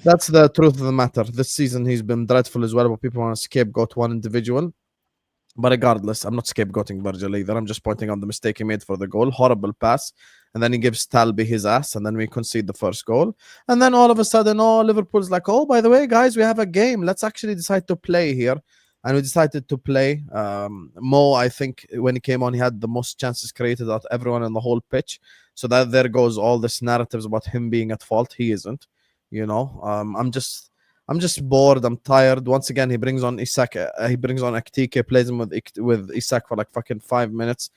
that's the truth of the matter. This season he's been dreadful as well, but people want to scapegoat one individual. But regardless, I'm not scapegoating Virgil either. I'm just pointing out the mistake he made for the goal. Horrible pass. And then he gives Talbi his ass, and then we concede the first goal. And then all of a sudden, Liverpool's like, oh, by the way, guys, we have a game. Let's actually decide to play here. And we decided to play. Mo, I think, when he came on, he had the most chances created out of everyone on the whole pitch. So that there goes all this narratives about him being at fault. He isn't. You know, I'm just bored. I'm tired. Once again, he brings on Isak. He brings on Ekitike, plays him with Isak for like fucking 5 minutes.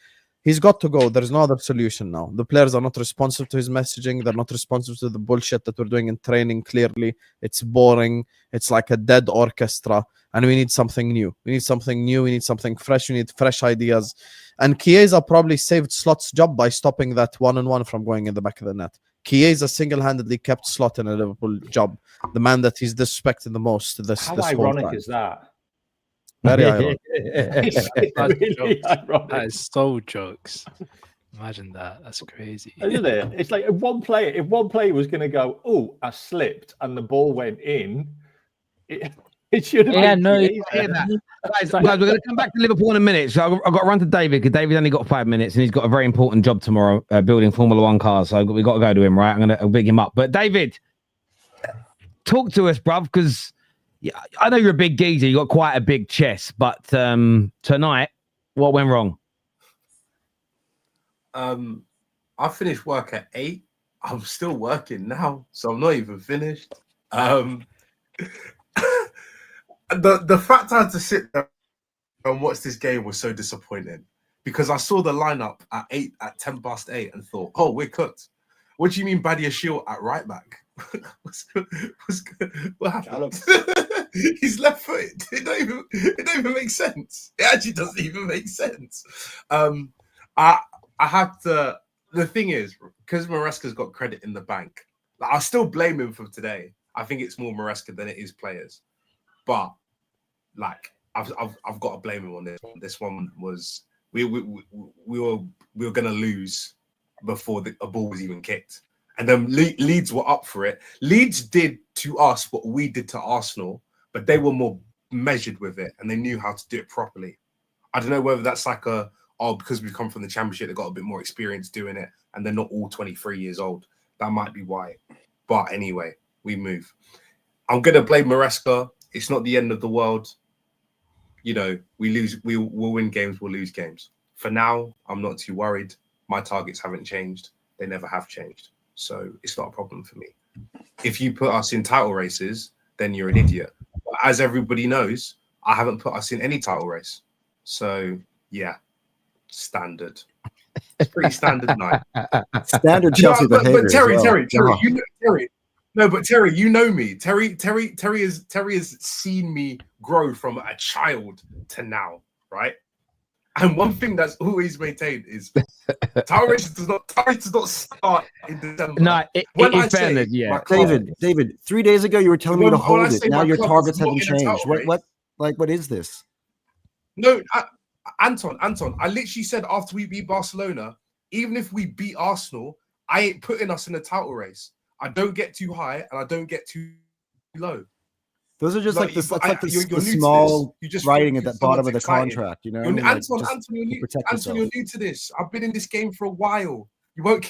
He's got to go. There's no other solution now. The players are not responsive to his messaging. They're not responsive to the bullshit that we're doing in training, clearly. It's boring. It's like a dead orchestra. And we need something new. We need something new. We need something fresh. We need fresh ideas. And Chiesa probably saved Slot's job by stopping that one-on-one from going in the back of the net. Chiesa single-handedly kept Slot in a Liverpool job. The man that he's disrespected the most this How ironic is that? Very ironic. It's really ironic. That is so jokes. Imagine that. That's crazy. Isn't it? It's like if one player was going to go, oh, I slipped and the ball went in, It should have Yeah, been. no, easy. I hear that. Guys, we're going to come back to Liverpool in a minute. So I've got to run to David because David only got 5 minutes and he's got a very important job tomorrow building Formula One cars. So we've got to go to him, right? I'm going to big him up. But David, talk to us, bruv, because I know you're a big geezer. You got quite a big chest. But tonight, what went wrong? I finished work at 8. I'm still working now, so I'm not even finished. The fact I had to sit there and watch this game was so disappointing because I saw the lineup at 10 past 8 and thought, oh, we're cooked. What do you mean Badia Shield at right back? What happened? He's left footed. It don't even make sense. It actually doesn't even make sense. I have to. The thing is, because Maresca's got credit in the bank, like, I'll still blame him for today. I think it's more Maresca than it is players, but like I've got to blame him on this one. This one was we were gonna lose before a ball was even kicked, and then Leeds were up for it. Leeds did to us what we did to Arsenal, but they were more measured with it and they knew how to do it properly. I don't know whether that's like because we come from the Championship, they've got a bit more experience doing it, and they're not all 23 years old. That might be why. But anyway, we move. I'm going to blame Maresca. It's not the end of the world. You know, we'll win games, we'll lose games. For now, I'm not too worried. My targets haven't changed. They never have changed. So it's not a problem for me. If you put us in title races, then you're an idiot. But as everybody knows, I haven't put us in any title race. So, yeah. Standard. It's pretty standard night. Standard Chelsea behavior. But Terry, as well. Terry, you know, Terry. No, but Terry, you know me. Terry has seen me grow from a child to now, right? And one thing that's always maintained is title races does not start in December. No, in fairness, yeah. David, 3 days ago you were telling me to hold it. Now your targets haven't changed. What is this? No, Anton, I literally said after we beat Barcelona, even if we beat Arsenal, I ain't putting us in a title race. I don't get too high and I don't get too low. Those are just like the small writing at the bottom of the contract, you know. Anton, you're new to this. I've been in this game for a while. You won't.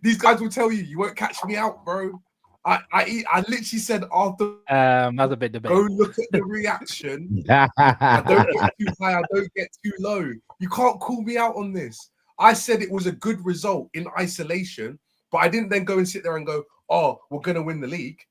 These guys will tell you, you won't catch me out, bro. I literally said after another bit debate. Go look at the reaction. I don't get too high, I don't get too low. You can't call me out on this. I said it was a good result in isolation, but I didn't then go and sit there and go, "Oh, we're gonna win the league."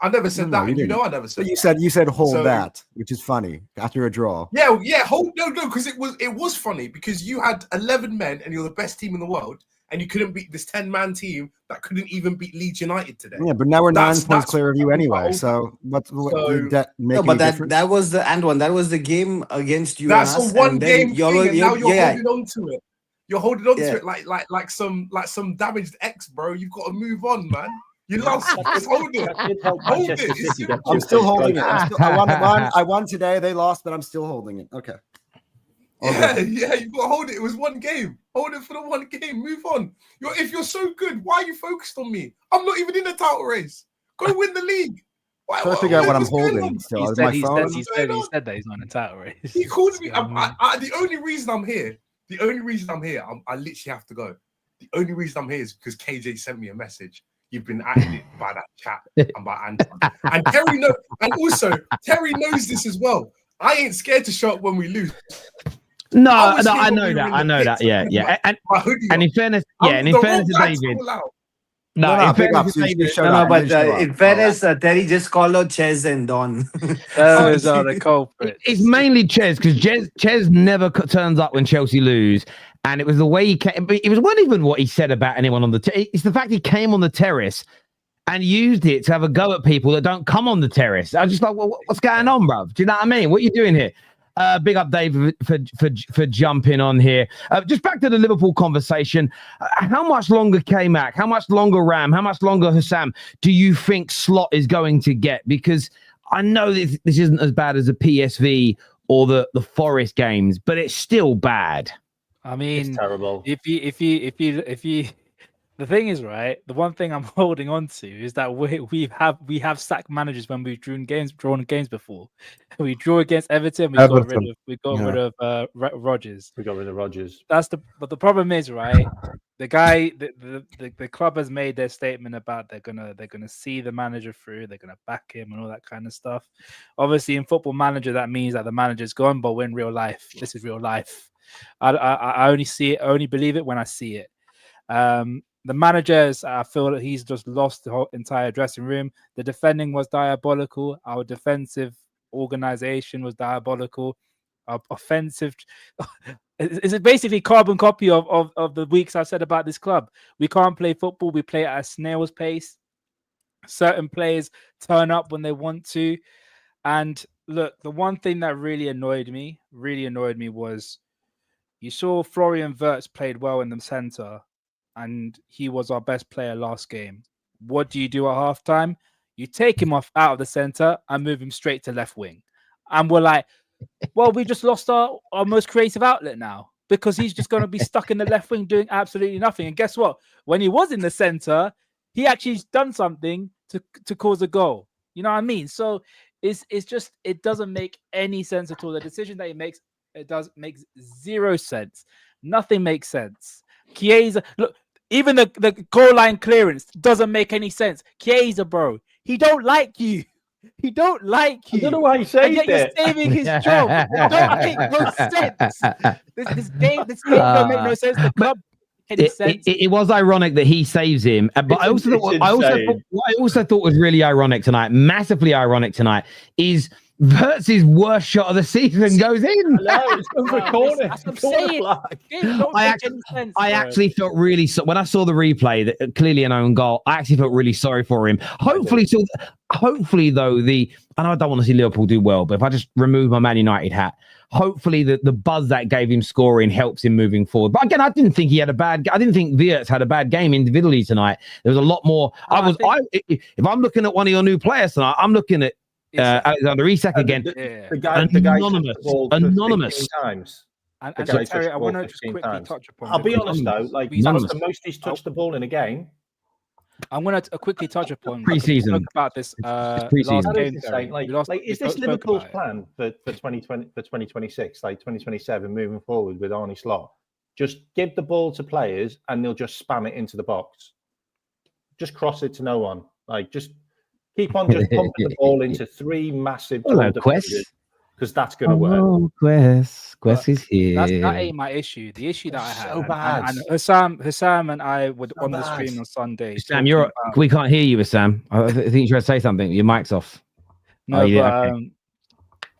I never said that. You know, I never said. But you said hold that, which is funny after a draw. Yeah, hold no, because it was funny because you had 11 men and you're the best team in the world. And you couldn't beat this 10-man team that couldn't even beat Leeds United today. Yeah, but now we're 9 points clear of you anyway. So that was the Antoine. That was the game against you. That's a one-game thing, and now you're holding on to it. You're holding on to it like some damaged ex, bro. You've got to move on, man. You lost. Just hold it. Hold it. I'm still holding it. I won today. They lost, but I'm still holding it. Okay. Yeah, you've got to hold it. It was one game. Hold it for the one game. Move on. If you're so good, why are you focused on me? I'm not even in the title race. Go win the league. Try to figure out what I'm holding. He said that he's not in the title race. He called me. The only reason I'm here, I literally have to go. The only reason I'm here is because KJ sent me a message. You've been added by that chat and by Anton. And Terry knows, and also Terry knows this as well. I ain't scared to show up when we lose. No, I know that. Yeah. And in fairness, in fairness to David. In fairness, Terry just called out Ches and Don. Those are the culprits. It's mainly Ches because Ches never turns up when Chelsea lose. And it was the way he came. It wasn't even what he said about anyone on the terrace. It's the fact he came on the terrace and used it to have a go at people that don't come on the terrace. I was just like, well, what's going on, bruv? Do you know what I mean? What are you doing here? Big up, Dave, for jumping on here. Just back to the Liverpool conversation. How much longer K-Mac? How much longer Ram? How much longer Husam do you think Slot is going to get? Because I know this isn't as bad as the PSV or the Forest games, but it's still bad. I mean, it's terrible. If you The thing is, right, the one thing I'm holding on to is that we have sacked managers when we've drawn games before. We drew against Everton. We got rid of Rodgers. We got rid of Rodgers. But the problem is, right, the guy, the club has made their statement about they're gonna see the manager through. They're gonna back him and all that kind of stuff. Obviously, in Football Manager, that means that the manager's gone, but in real life, this is real life. I only see it, only believe it when I see it. The managers, I feel that he's just lost the whole entire dressing room. The defending was diabolical. Our defensive organization was diabolical. Our offensive is basically carbon copy of the weeks I've said about this club. We can't play football. We play at a snail's pace. Certain players turn up when they want to. And look, the one thing that really annoyed me was you saw Florian Wirtz played well in the center, and he was our best player last game. What do you do at halftime? You take him out of the center and move him straight to left wing. And we're like, well, we just lost our most creative outlet now, because he's just going to be stuck in the left wing doing absolutely nothing. And guess what? When he was in the center, he actually done something to cause a goal. You know what I mean? So it's just, it doesn't make any sense at all. The decision that he makes, makes zero sense. Nothing makes sense. Chiesa, look, even the goal line clearance doesn't make any sense. Chiesa, bro, he don't like you. He don't like you. I don't know why he saved it. You're saving his job. It don't make no sense. This game don't make no sense. The club. It was ironic that he saves him, but I also thought was really ironic tonight, massively ironic tonight, is Wirtz's worst shot of the season goes in. It's over a corner. That's what I'm saying. I actually felt really when I saw the replay, that clearly an own goal. I actually felt really sorry for him. Hopefully, though, I know I don't want to see Liverpool do well, but if I just remove my Man United hat, hopefully the buzz that gave him scoring helps him moving forward. But again, I didn't think Wirtz had a bad game individually tonight. There was a lot more. If I'm looking at one of your new players tonight, I'm looking at Alexander Isak again. The guy anonymous times. And Terry, I want to just quickly touch upon. I'll be honest though, like that's the most he's touched the ball in a game. I'm going to quickly touch upon preseason about this. Like, is this Liverpool's plan for 2020 for 2026, like 2027, moving forward with Arne Slot? Just give the ball to players and they'll just spam it into the box. Just cross it to no one. Like just keep on just pumping the ball into three massive defenders, because that's going to work. Quest is here. That ain't my issue. The issue that I have, so bad. And Husam and I were on the stream on Sunday. Sam, we can't hear you, Sam. I think you're trying to say something. Your mic's off. No, but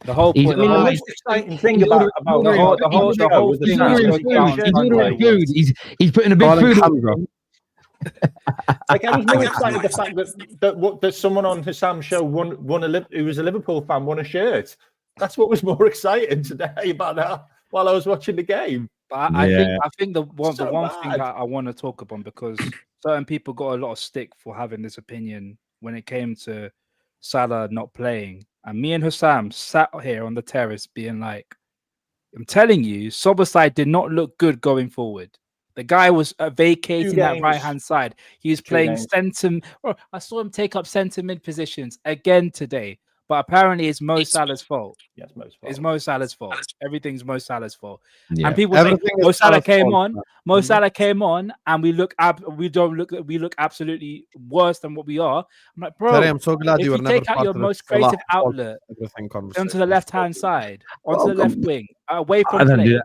the whole point. The most exciting thing about the whole thing. He's putting a big food on. Like I was more excited the fact that someone on Husam's show who was a Liverpool fan won a shirt. That's what was more exciting today about that while I was watching the game. But I think the one thing that I want to talk about, because certain people got a lot of stick for having this opinion when it came to Salah not playing, and me and Husam sat here on the terrace being like, I'm telling you, Soberside did not look good going forward. The guy was vacating that right-hand side. He was playing centre. I saw him take up centre mid positions again today. But apparently it's Mo Salah's fault. Yes, it's Mo Salah's fault. Everything's Mo Salah's fault. Yeah. And people think Mo Salah came on. Mo Salah came on, and we look absolutely worse than what we are. I'm like, bro, I'm so glad if you take out your most creative outlet onto the left-hand side, onto the left wing, away from play.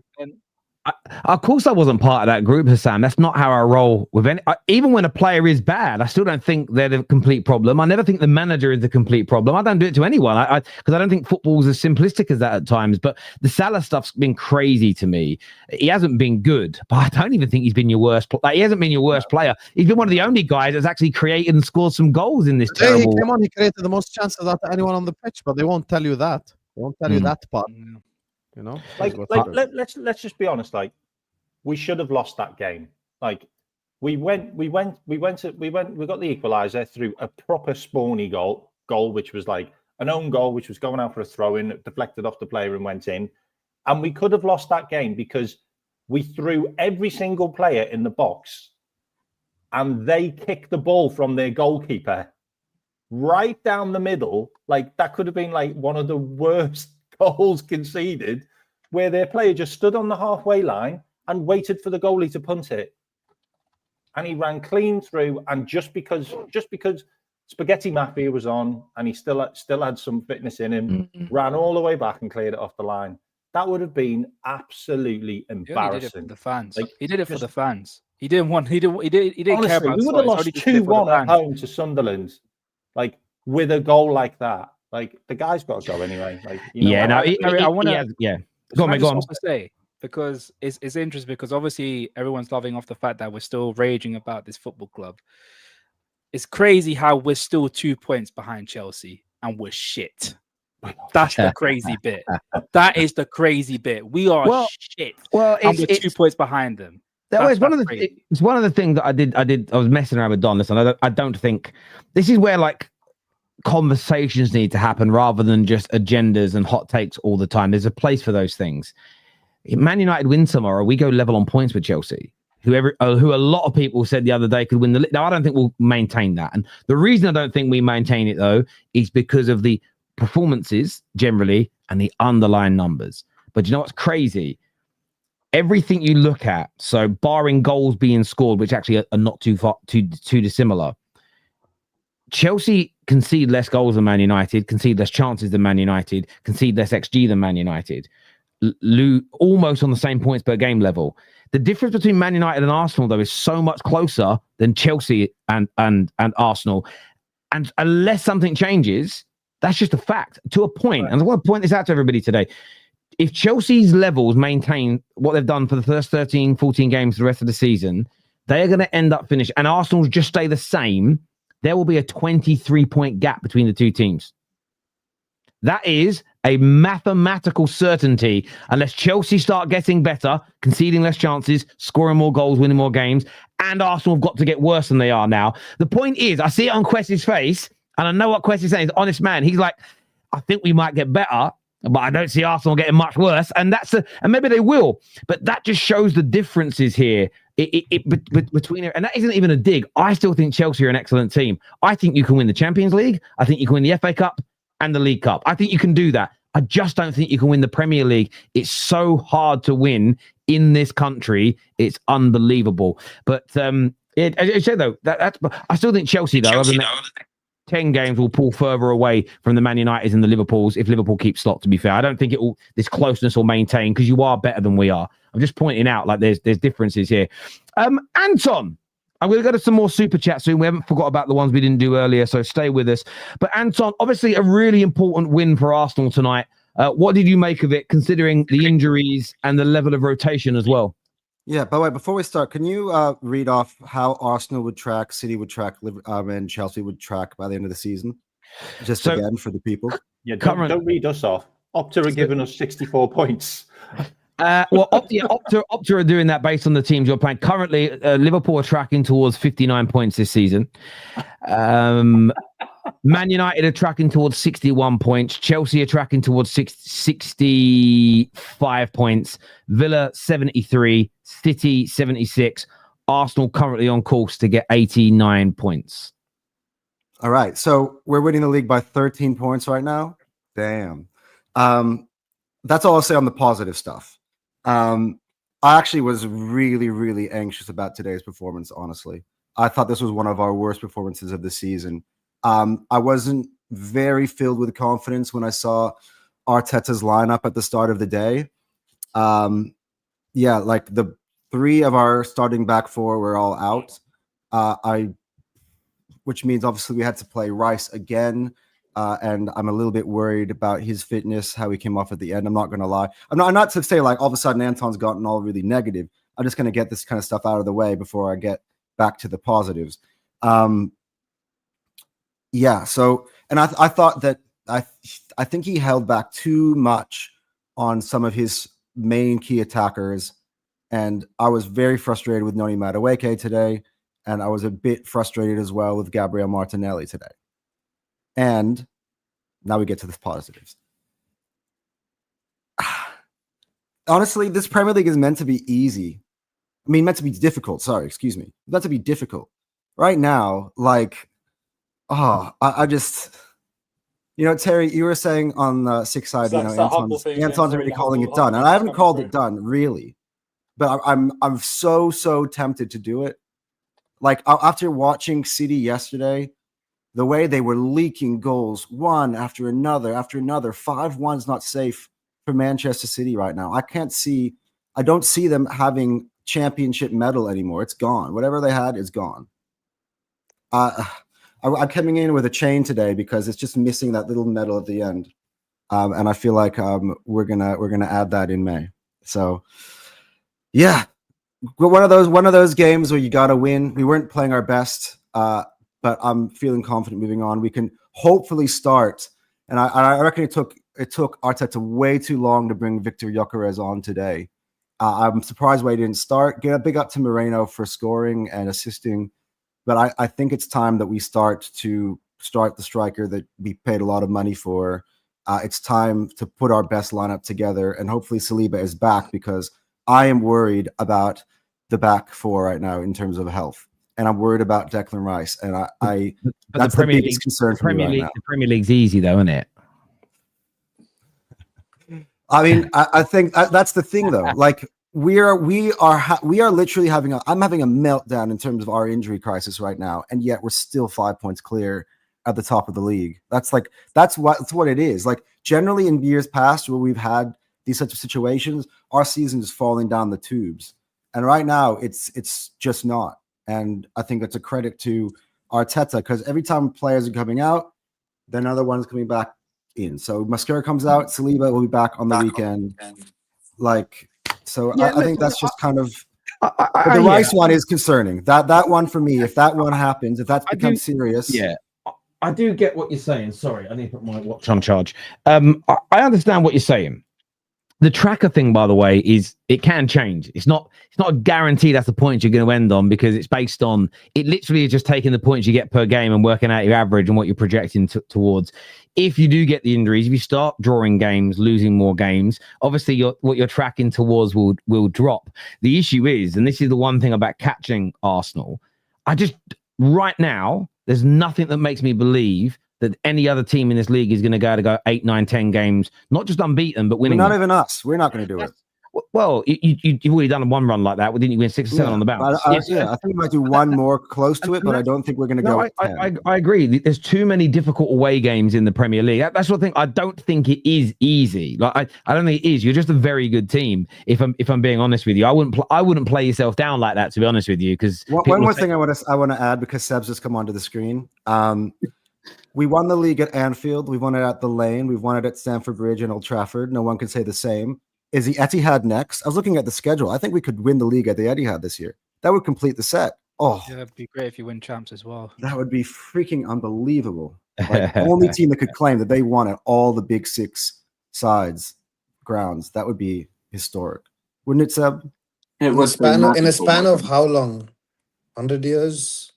Of course, I wasn't part of that group, Husam. That's not how I roll with any. Even when a player is bad, I still don't think they're the complete problem. I never think the manager is the complete problem. I don't do it to anyone. Because I don't think football's as simplistic as that at times. But the Salah stuff's been crazy to me. He hasn't been good, but I don't even think he's been your worst. He hasn't been your worst player. He's been one of the only guys that's actually created and scored some goals in this terrible. He came on. He created the most chances out of anyone on the pitch, but they won't tell you that. They won't tell you that part. You know, let's just be honest. Like, we should have lost that game. Like, we got the equaliser through a proper spawny goal, which was like an own goal, which was going out for a throw in, deflected off the player and went in. And we could have lost that game because we threw every single player in the box and they kick the ball from their goalkeeper right down the middle. Like, that could have been like one of the worst goals conceded, where their player just stood on the halfway line and waited for the goalie to punt it. And he ran clean through, and just because Spaghetti Mafia was on and he still had some fitness in him, ran all the way back and cleared it off the line. That would have been absolutely embarrassing. He did it for the fans. Like, he did it for the fans. He didn't honestly, care about. We would have lost 2-1 at home to Sunderland, like, with a goal like that. Like, the guy's got to go anyway. Like, I want to. Yeah. Go on, go on. Say, because it's interesting, because obviously everyone's loving off the fact that we're still raging about this football club. It's crazy how we're still 2 points behind Chelsea and we're shit. That's the crazy bit. That is the crazy bit. We are shit. Well, and we're 2 points behind them. It's one of the things that I did. I was messing around with Don. Listen, I don't think this is where like conversations need to happen rather than just agendas and hot takes all the time. There's a place for those things. If Man United win tomorrow, we go level on points with Chelsea, who a lot of people said the other day could win the league. Now, I don't think we'll maintain that. And the reason I don't think we maintain it, though, is because of the performances generally and the underlying numbers. But you know what's crazy? Everything you look at, so barring goals being scored, which actually are not too dissimilar, Chelsea concede less goals than Man United, concede less chances than Man United, concede less XG than Man United, almost on the same points per game level. The difference between Man United and Arsenal, though, is so much closer than Chelsea and Arsenal. And unless something changes, that's just a fact to a point. Right. And I want to point this out to everybody today. If Chelsea's levels maintain what they've done for the first 13, 14 games the rest of the season, they are going to end up finishing. And Arsenal just stay the same. There will be a 23-point gap between the two teams. That is a mathematical certainty unless Chelsea start getting better, conceding less chances, scoring more goals, winning more games, and Arsenal have got to get worse than they are now. The point is, I see it on Kwess's face, and I know what Kwess is saying. He's an honest man. He's like, I think we might get better, but I don't see Arsenal getting much worse. And and maybe they will. But that just shows the differences here between it. And that isn't even a dig. I still think Chelsea are an excellent team. I think you can win the Champions League. I think you can win the FA Cup and the League Cup. I think you can do that. I just don't think you can win the Premier League. It's so hard to win in this country. It's unbelievable. But as I said, though, I still think Chelsea, though, over the next 10 games will pull further away from the Man Uniteds and the Liverpools if Liverpool keeps slot, to be fair. I don't think this closeness will maintain because you are better than we are. I'm just pointing out like there's differences here. Anton, I'm going to go to some more super chats soon. We haven't forgot about the ones we didn't do earlier, so stay with us. But Anton, obviously a really important win for Arsenal tonight. What did you make of it, considering the injuries and the level of rotation as well? Yeah, by the way, before we start, can you read off how Arsenal would track, City would track, and Chelsea would track by the end of the season? Just again for the people. Yeah, don't read us off. Opta are giving us 64 points. Opta are doing that based on the teams you're playing. Currently, Liverpool are tracking towards 59 points this season. Man United are tracking towards 61 points. Chelsea are tracking towards 65 points. Villa, 73. City, 76. Arsenal currently on course to get 89 points. All right. So we're winning the league by 13 points right now. Damn. That's all I'll say on the positive stuff. I actually was really, really anxious about today's performance, honestly. I thought this was one of our worst performances of the season. I wasn't very filled with confidence when I saw Arteta's lineup at the start of the day. Like the three of our starting back four were all out. Which means obviously we had to play Rice again. And I'm a little bit worried about his fitness, how he came off at the end. I'm not going to lie. I'm not to say like all of a sudden Anton's gotten all really negative. I'm just going to get this kind of stuff out of the way before I get back to the positives. So, and I thought that I think he held back too much on some of his main key attackers. And I was very frustrated with Noni Madueke today. And I was a bit frustrated as well with Gabriel Martinelli today. And now we get to the positives. Honestly, this Premier League is meant to be easy. I mean, meant to be difficult. Sorry, excuse me. Meant to be difficult. right now, like, I just, Terry, you were saying on the six side, It's that humble Anton's thing, going to be calling it done, and I haven't called it done really, but I'm so tempted to do it. Like after watching City yesterday, the way they were leaking goals, one after another, 5-1's not safe for Manchester City right now. I don't see them having championship medal anymore. It's gone. Whatever they had is gone. I'm coming in with a chain today because it's just missing that little medal at the end, and I feel like we're gonna add that in May. So, yeah, one of those games where you gotta win. We weren't playing our best, but I'm feeling confident moving on. We can hopefully start, and I reckon it took Arteta way too long to bring Victor Gyökeres on today. I'm surprised why he didn't start. Get a big up to Moreno for scoring and assisting. But I think it's time that we start the striker that we paid a lot of money for. It's time to put our best lineup together, and hopefully Saliba is back, because I am worried about the back four right now in terms of health, and I'm worried about Declan Rice. And that's the biggest concern for me right now. The Premier League's easy, though, isn't it? I mean, I think that's the thing, though. Like, we are literally I'm having a meltdown in terms of our injury crisis right now, and yet we're still 5 points clear at the top of the league. That's what it is. Like, generally in years past where we've had these such situations, our season is falling down the tubes, and right now it's just not. And I think that's a credit to Arteta, because every time players are coming out, then another one's coming back in. So Mascara comes out, Saliba will be back on the weekend. I think that's just kind of the Rice one is concerning. That one for me, if that one happens, if that becomes serious. Yeah, I do get what you're saying. Sorry, I need to put my watch on charge. I understand what you're saying. The tracker thing, by the way, it can change. It's not a guarantee that's the point you're going to end on, because it's based on, it literally is just taking the points you get per game and working out your average and what you're projecting towards. If you do get the injuries, if you start drawing games, losing more games, obviously what you're tracking towards will drop. The issue is, and this is the one thing about catching Arsenal, right now, there's nothing that makes me believe that any other team in this league is going to go 8, 9, 10 games, not just unbeaten, but winning. Not even us. We're not going to do it. Well, you've already done one run like that. Didn't you win 6 or 7 on the bounce? I think we might do one more close to it, but I don't think we're going to go. I agree. There's too many difficult away games in the Premier League. That's what I think. I don't think it is easy. Like I don't think it is. You're just a very good team. If I'm being honest with you, I wouldn't play yourself down like that, to be honest with you. Because one more thing I want to add, because Seb's just come onto the screen. We won the league at Anfield. We won it at the Lane. We've won it at Stamford Bridge and Old Trafford. No one can say the same. Is the Etihad next? I was looking at the schedule. I think we could win the league at the Etihad this year. That would complete the set. Oh, yeah, it'd be great if you win champs as well. That would be freaking unbelievable. Like, the only team that could claim that they won at all the big 6 sides grounds. That would be historic, wouldn't it, Seb? It was in a span of how long? 100 years?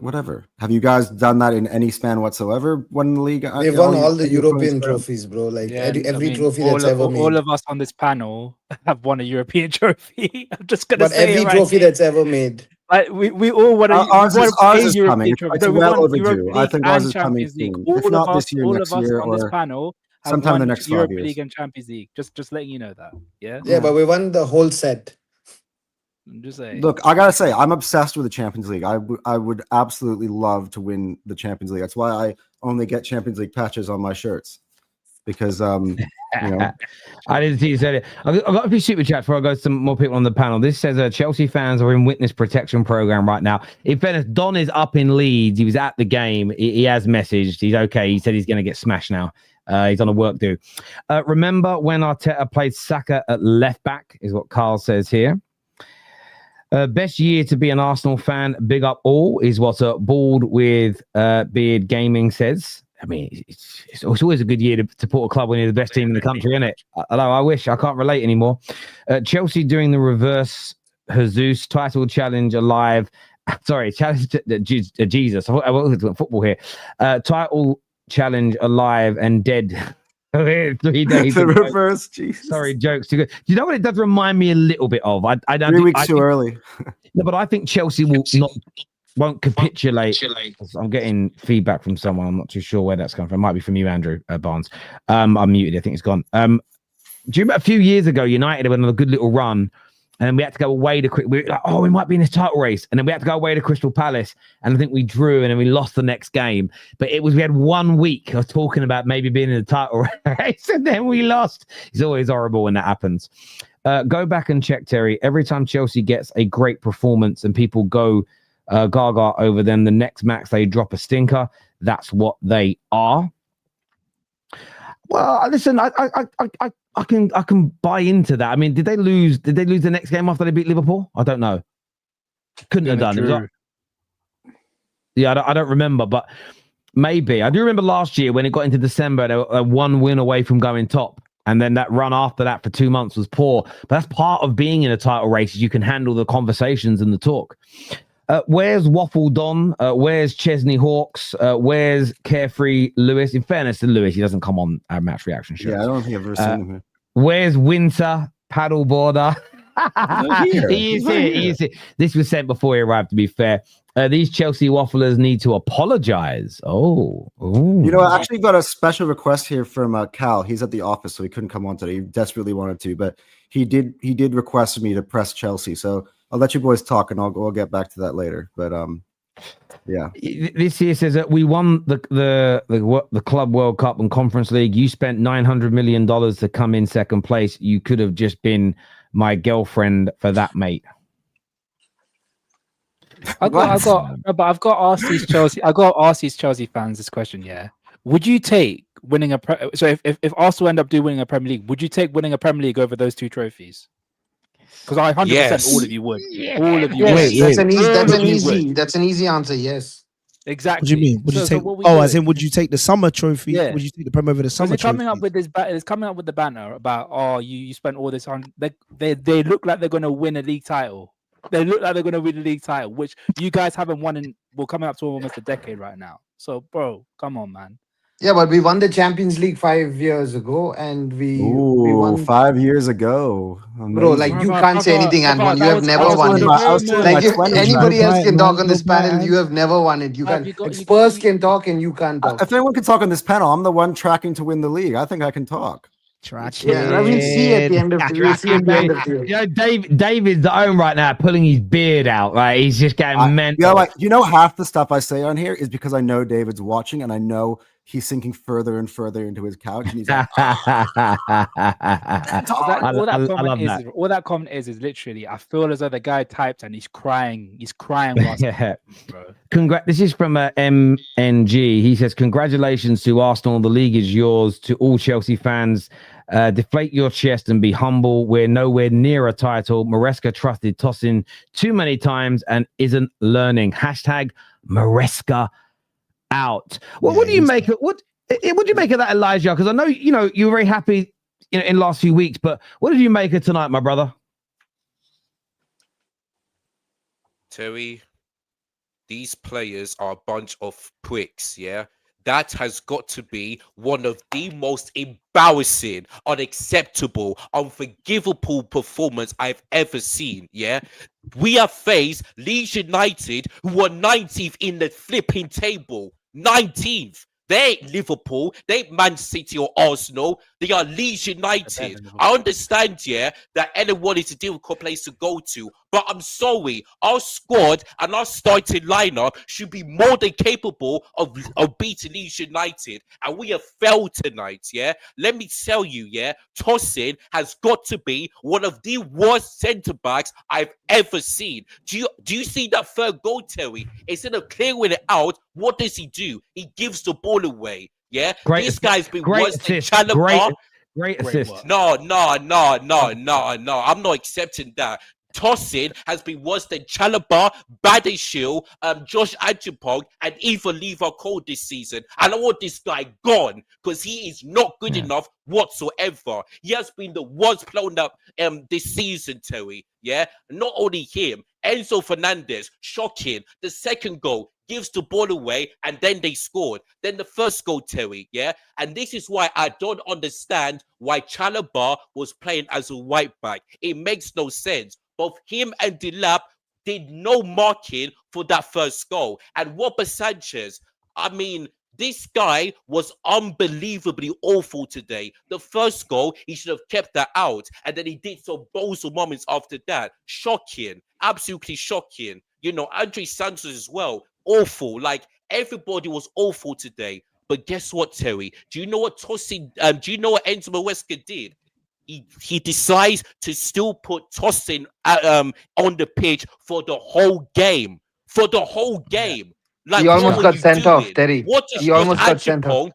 Whatever. Have you guys done that in any span whatsoever? Won the league? They've won all the European trophies, bro. Like, every trophy that's ever made. All of us on this panel have won a European trophy. I'm just gonna say every trophy that's ever made. We all want ours is European coming. trophy. It's well overdue. I think ours is coming soon. If not this year, next year, on this panel sometime in the next 5 Europa years. League and Champions League. Just letting you know that. Yeah, but we won the whole set. I'm just saying. Look, I gotta say, I'm obsessed with the Champions League. I would absolutely love to win the Champions League. That's why I only get Champions League patches on my shirts, because I didn't see you said it. I've got a few super chats before I go to some more people on the panel. This says Chelsea fans are in witness protection program right now. In fairness, Don is up in Leeds. He was at the game. He has messaged. He's okay. He said he's going to get smashed now. He's on a work do. Remember when Arteta played Saka at left back, is what Carl says here. Best year to be an Arsenal fan. Big up all, is what Bald with Beard Gaming says. I mean, it's always a good year to support a club when you're the best team in the country, isn't it? Although I wish I can't relate anymore. Chelsea doing the reverse Jesus title challenge alive. Sorry, challenge to Jesus. I was football here. Title challenge alive and dead. 3 days The ago. reverse, Jesus. Sorry, jokes too good. Do you know what it does remind me a little bit of? I don't 3 weeks too early. No, but I think Chelsea won't capitulate. I'm getting feedback from someone. I'm not too sure where that's coming from. It might be from you, Andrew Barnes. I'm muted. I think it's gone. Do you remember a few years ago, United went on a good little run, and then we had to go away to we were like, we might be in this title race, and then we had to go away to Crystal Palace, and I think we drew, and then we lost the next game. But we had 1 week of talking about maybe being in the title race, and then we lost. It's always horrible when that happens. Go back and check, Terry. Every time Chelsea gets a great performance and people go gaga over them, the next match they drop a stinker. That's what they are. Well, listen, I can buy into that. I mean, did they lose the next game after they beat Liverpool? I don't know. Couldn't have done it. I don't remember, but maybe. I do remember last year when it got into December, they were 1 win away from going top. And then that run after that for 2 months was poor. But that's part of being in a title race. You can handle the conversations and the talk. Where's Waffle Don? Where's Chesney Hawks? Where's Carefree Lewis? In fairness to Lewis, he doesn't come on our match reaction shows. Yeah, I don't think I've ever seen him here. Where's Winter Paddleboarder? He is here. This was sent before he arrived, to be fair. These Chelsea wafflers need to apologize. Oh. You know, I actually got a special request here from Cal. He's at the office, so he couldn't come on today. He desperately wanted to, but he did request me to press Chelsea. So I'll let you boys talk, and I'll get back to that later. But yeah. This here says that we won the Club World Cup and Conference League. You spent $900 million to come in second place. You could have just been my girlfriend for that, mate. I've got to ask these Chelsea fans this question. Yeah, would you take winning so if Arsenal end up winning a Premier League, would you take winning a Premier League over those 2 trophies? Because I 100% all of you would. Yes. All of you. Yes, that's an easy answer. Yes. Exactly. What do you mean? Would you take? As in, would you take the summer trophy? Yeah. Would you take the Premier over the summer trophy? Coming up with this, it's coming up with the banner about you spent all this on. They look like they're going to win a league title. They look like they're going to win a league title, which you guys haven't won in. Well, coming up to almost a decade right now. So, bro, come on, man. Yeah, but we won the Champions League 5 years ago, and we won 5 years ago. Amazing. Bro, like you can't say anything, Anton. You have never won it. Like if anybody else can talk on this panel, you have never won it. You can't. Spurs can talk, and you can't talk. If anyone can talk on this panel, I'm the one tracking to win the league. I think I can talk. Yeah, we'll see at the end of the You know, David's the own right now, pulling his beard out. Like he's just getting mental. You know, half the stuff I say on here is because I know David's watching, and I know he's sinking further and further into his couch, and he's like, all that comment is literally, I feel as though the guy typed and he's crying. He's crying. Yeah. This is from MNG. He says, congratulations to Arsenal. The league is yours. To all Chelsea fans, deflate your chest and be humble. We're nowhere near a title. Maresca trusted Tosin too many times and isn't learning. Hashtag Maresca out. Well, what do you make of what do you make of that, Elijah? Because I know you were very happy in last few weeks, but what did you make of tonight, my brother? Terry, these players are a bunch of pricks, yeah? That has got to be one of the most embarrassing, unacceptable, unforgivable performance I've ever seen, yeah? We have faced Leeds United, who are 19th in the flipping table. 19th. They ain't Liverpool. They ain't Man City or Arsenal. They are Leeds United. I understand, yeah, that anyone is a difficult place to go to. But I'm sorry, our squad and our starting lineup should be more than capable of beating Leeds United. And we have failed tonight, yeah? Let me tell you, yeah, Tosin has got to be one of the worst centre-backs I've ever seen. Do you see that third goal, Terry? Instead of clearing it out, what does he do? He gives the ball away, yeah? This guy's been worse than Chalobah. Great assist. No. I'm not accepting that. Tosin has been worse than Chalobah, Badishil, Josh Ajipong, and even Lever Cole this season. And I want this guy gone because he is not good enough whatsoever. He has been the worst blown up this season, Terry. Yeah, not only him, Enzo Fernandez, shocking. The second goal, gives the ball away, and then they scored. Then the first goal, Terry, yeah? And this is why I don't understand why Chalobah was playing as a right back. It makes no sense. Both him and Delap did no marking for that first goal. And Robert Sanchez, I mean, this guy was unbelievably awful today. The first goal, he should have kept that out. And then he did some bozo moments after that. Shocking. Absolutely shocking. You know, Andre Santos as well. Awful. Like, everybody was awful today. But guess what, Terry? Do you know what do you know what Enzo Maresca did? He decides to still put Tosin on the pitch for the whole game. For the whole game. Like, he almost got sent off, Terry. What He almost got sent off.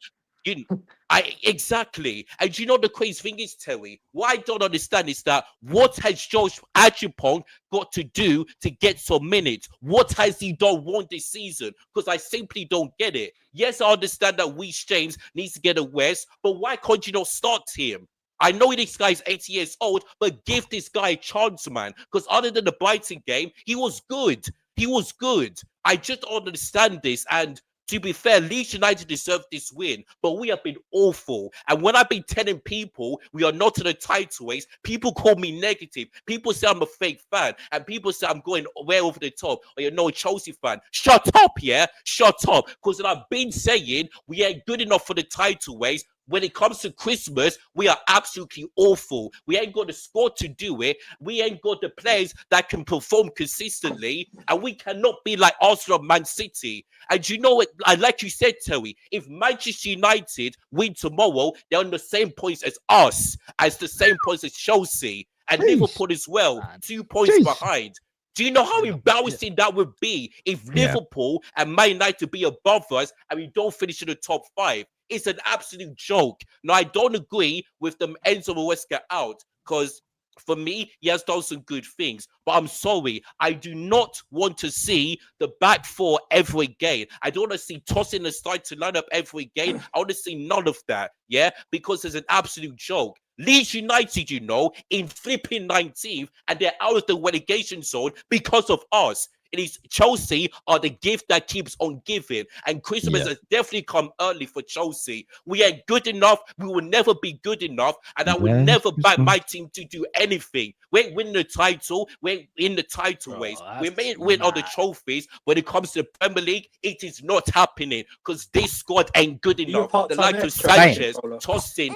Exactly. And you know the crazy thing is, Terry, what I don't understand is that what has Josh Achipong got to do to get some minutes? What has he done wrong this season? Because I simply don't get it. Yes, I understand that Reece James needs to get a rest, but why can't you not start him? I know this guy's 80 years old, but give this guy a chance, man. Because other than the Brighton game, he was good. He was good. I just don't understand this. And to be fair, Leeds United deserve this win, but we have been awful. And when I've been telling people we are not in the title race, people call me negative. People say I'm a fake fan, and people say I'm going way over the top, or you're no Chelsea fan. Shut up, yeah? Shut up. Because I've been saying we ain't good enough for the title race. When it comes to Christmas, we are absolutely awful. We ain't got the squad to do it. We ain't got the players that can perform consistently. And we cannot be like Arsenal, Man City. And you know what? Like you said, Terry, if Manchester United win tomorrow, they're on the same points as us, as the same points as Chelsea. And Liverpool as well, 2 points behind. Do you know how embarrassing that would be if Liverpool and Man United be above us and we don't finish in the top 5? It's an absolute joke. Now, I don't agree with the Enzo Maresca out because for me, he has done some good things. But I'm sorry, I do not want to see the back four ever again. I don't want to see tossing the side to line up ever again. I want to see none of that, yeah? Because it's an absolute joke. Leeds United, you know, in flipping 19th, and they're out of the relegation zone because of us. It is Chelsea are the gift that keeps on giving, and Christmas has definitely come early for Chelsea. We ain't good enough. We will never be good enough, and I will never back my team to do anything. We ain't winning the title. We're in the title race. We may win all the trophies. When it comes to the Premier League, it is not happening because this squad ain't good enough. The likes of Sanchez, Tosin,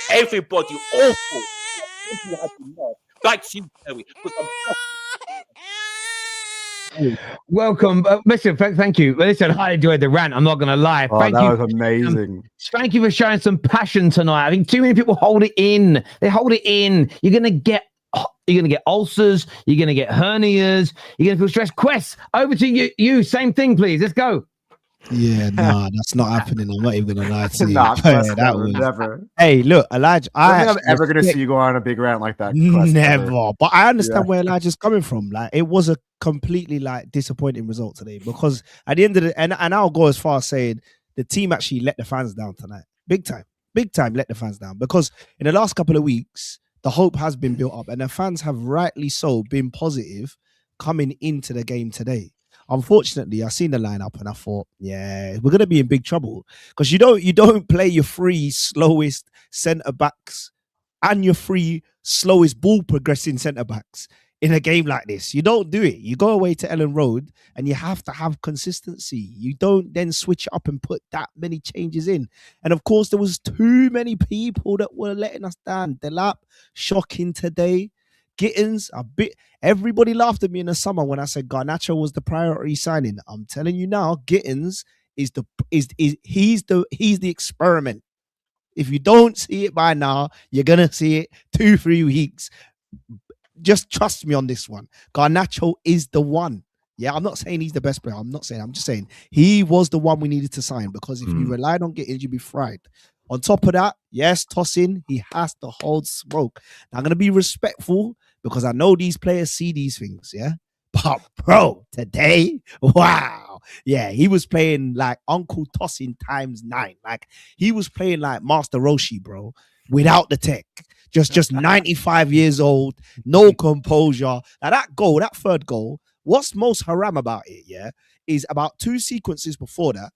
everybody awful. Back to you, Terry. Welcome. Listen, thank you. Listen, I enjoyed the rant. I'm not going to lie. Thank you. That was amazing. Thank you for showing some passion tonight. I think too many people hold it in. They hold it in. You're going to get ulcers. You're going to get hernias. You're going to feel stressed. Quest, over to you. You, same thing, please. Let's go. Yeah, nah, that's not happening. I'm not even gonna lie to you. That was never. Hey, look, Elijah. I don't think I'm ever gonna see you go on a big rant like that. Never. But I understand where Elijah's coming from. Like, it was a completely disappointing result today because at the end of the and I'll go as far as saying the team actually let the fans down tonight. Big time let the fans down because in the last couple of weeks the hope has been built up and the fans have rightly so been positive coming into the game today. Unfortunately, I seen the lineup and I thought, yeah, we're gonna be in big trouble because you don't play your three slowest centre backs and your three slowest ball progressing centre backs in a game like this. You don't do it. You go away to Ellen Road and you have to have consistency. You don't then switch up and put that many changes in. And of course, there was too many people that were letting us down. Delap, shocking today. Gittins, everybody laughed at me in the summer when I said Garnacho was the priority signing. I'm telling you now, Gittins he's the experiment. If you don't see it by now, you're gonna see it 2-3 weeks. Just trust me on this one. Garnacho is the one. Yeah, I'm not saying he's the best player. I'm just saying he was the one we needed to sign because if you relied on Gittins, you'd be fried. On top of that, yes, Tosin, he has to hold smoke. Now, I'm going to be respectful because I know these players see these things, yeah? But, bro, today, wow. Yeah, he was playing like Uncle Tosin times 9. Like, he was playing like Master Roshi, bro, without the tech. Just 95 years old, no composure. Now, that third goal, What's most haram about it, yeah, is about 2 sequences before that,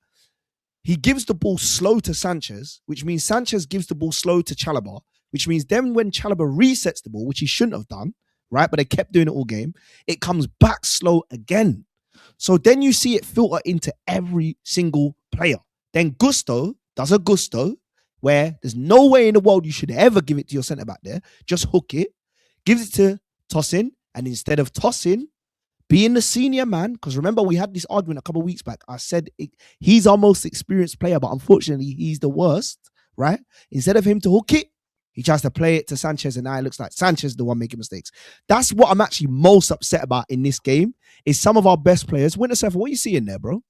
he gives the ball slow to Sanchez, which means Sanchez gives the ball slow to Chalobah, which means then when Chalobah resets the ball, which he shouldn't have done, right? But they kept doing it all game, it comes back slow again. So then you see it filter into every single player. Then Gusto does a Gusto where there's no way in the world you should ever give it to your centre-back there. Just hook it, gives it to Tosin, and instead of Tosin, being the senior man, because remember we had this argument a couple of weeks back. I said he's our most experienced player, but unfortunately he's the worst, right? Instead of him to hook it, he tries to play it to Sanchez, and now it looks like Sanchez is the one making mistakes. That's what I'm actually most upset about in this game, is some of our best players. Winter Surfer, what are you seeing there, bro?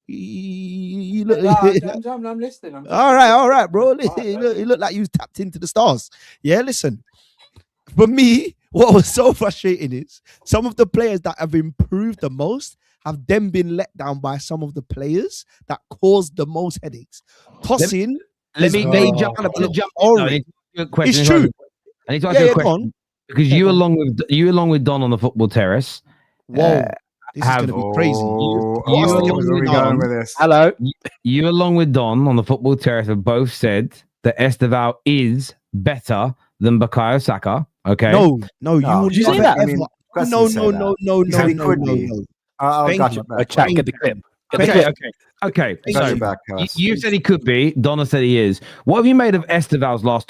I'm listening. All right, bro. It looked like you tapped into the stars. Yeah, listen. For me, what was so frustrating is some of the players that have improved the most have then been let down by some of the players that caused the most headaches. Tosin, let me jump. It's true. I need to ask you a question because you along with Don on the Football Terrace. Whoa. This is going to be crazy. Hello. You along with Don on the Football Terrace have both said that Estêvão is better than Bukayo Saka. Okay. No. Did you say that? No. I'll got you back. Chat, get the clip. Okay. So you said he could be. Donna said he is. What have you made of Estevão's last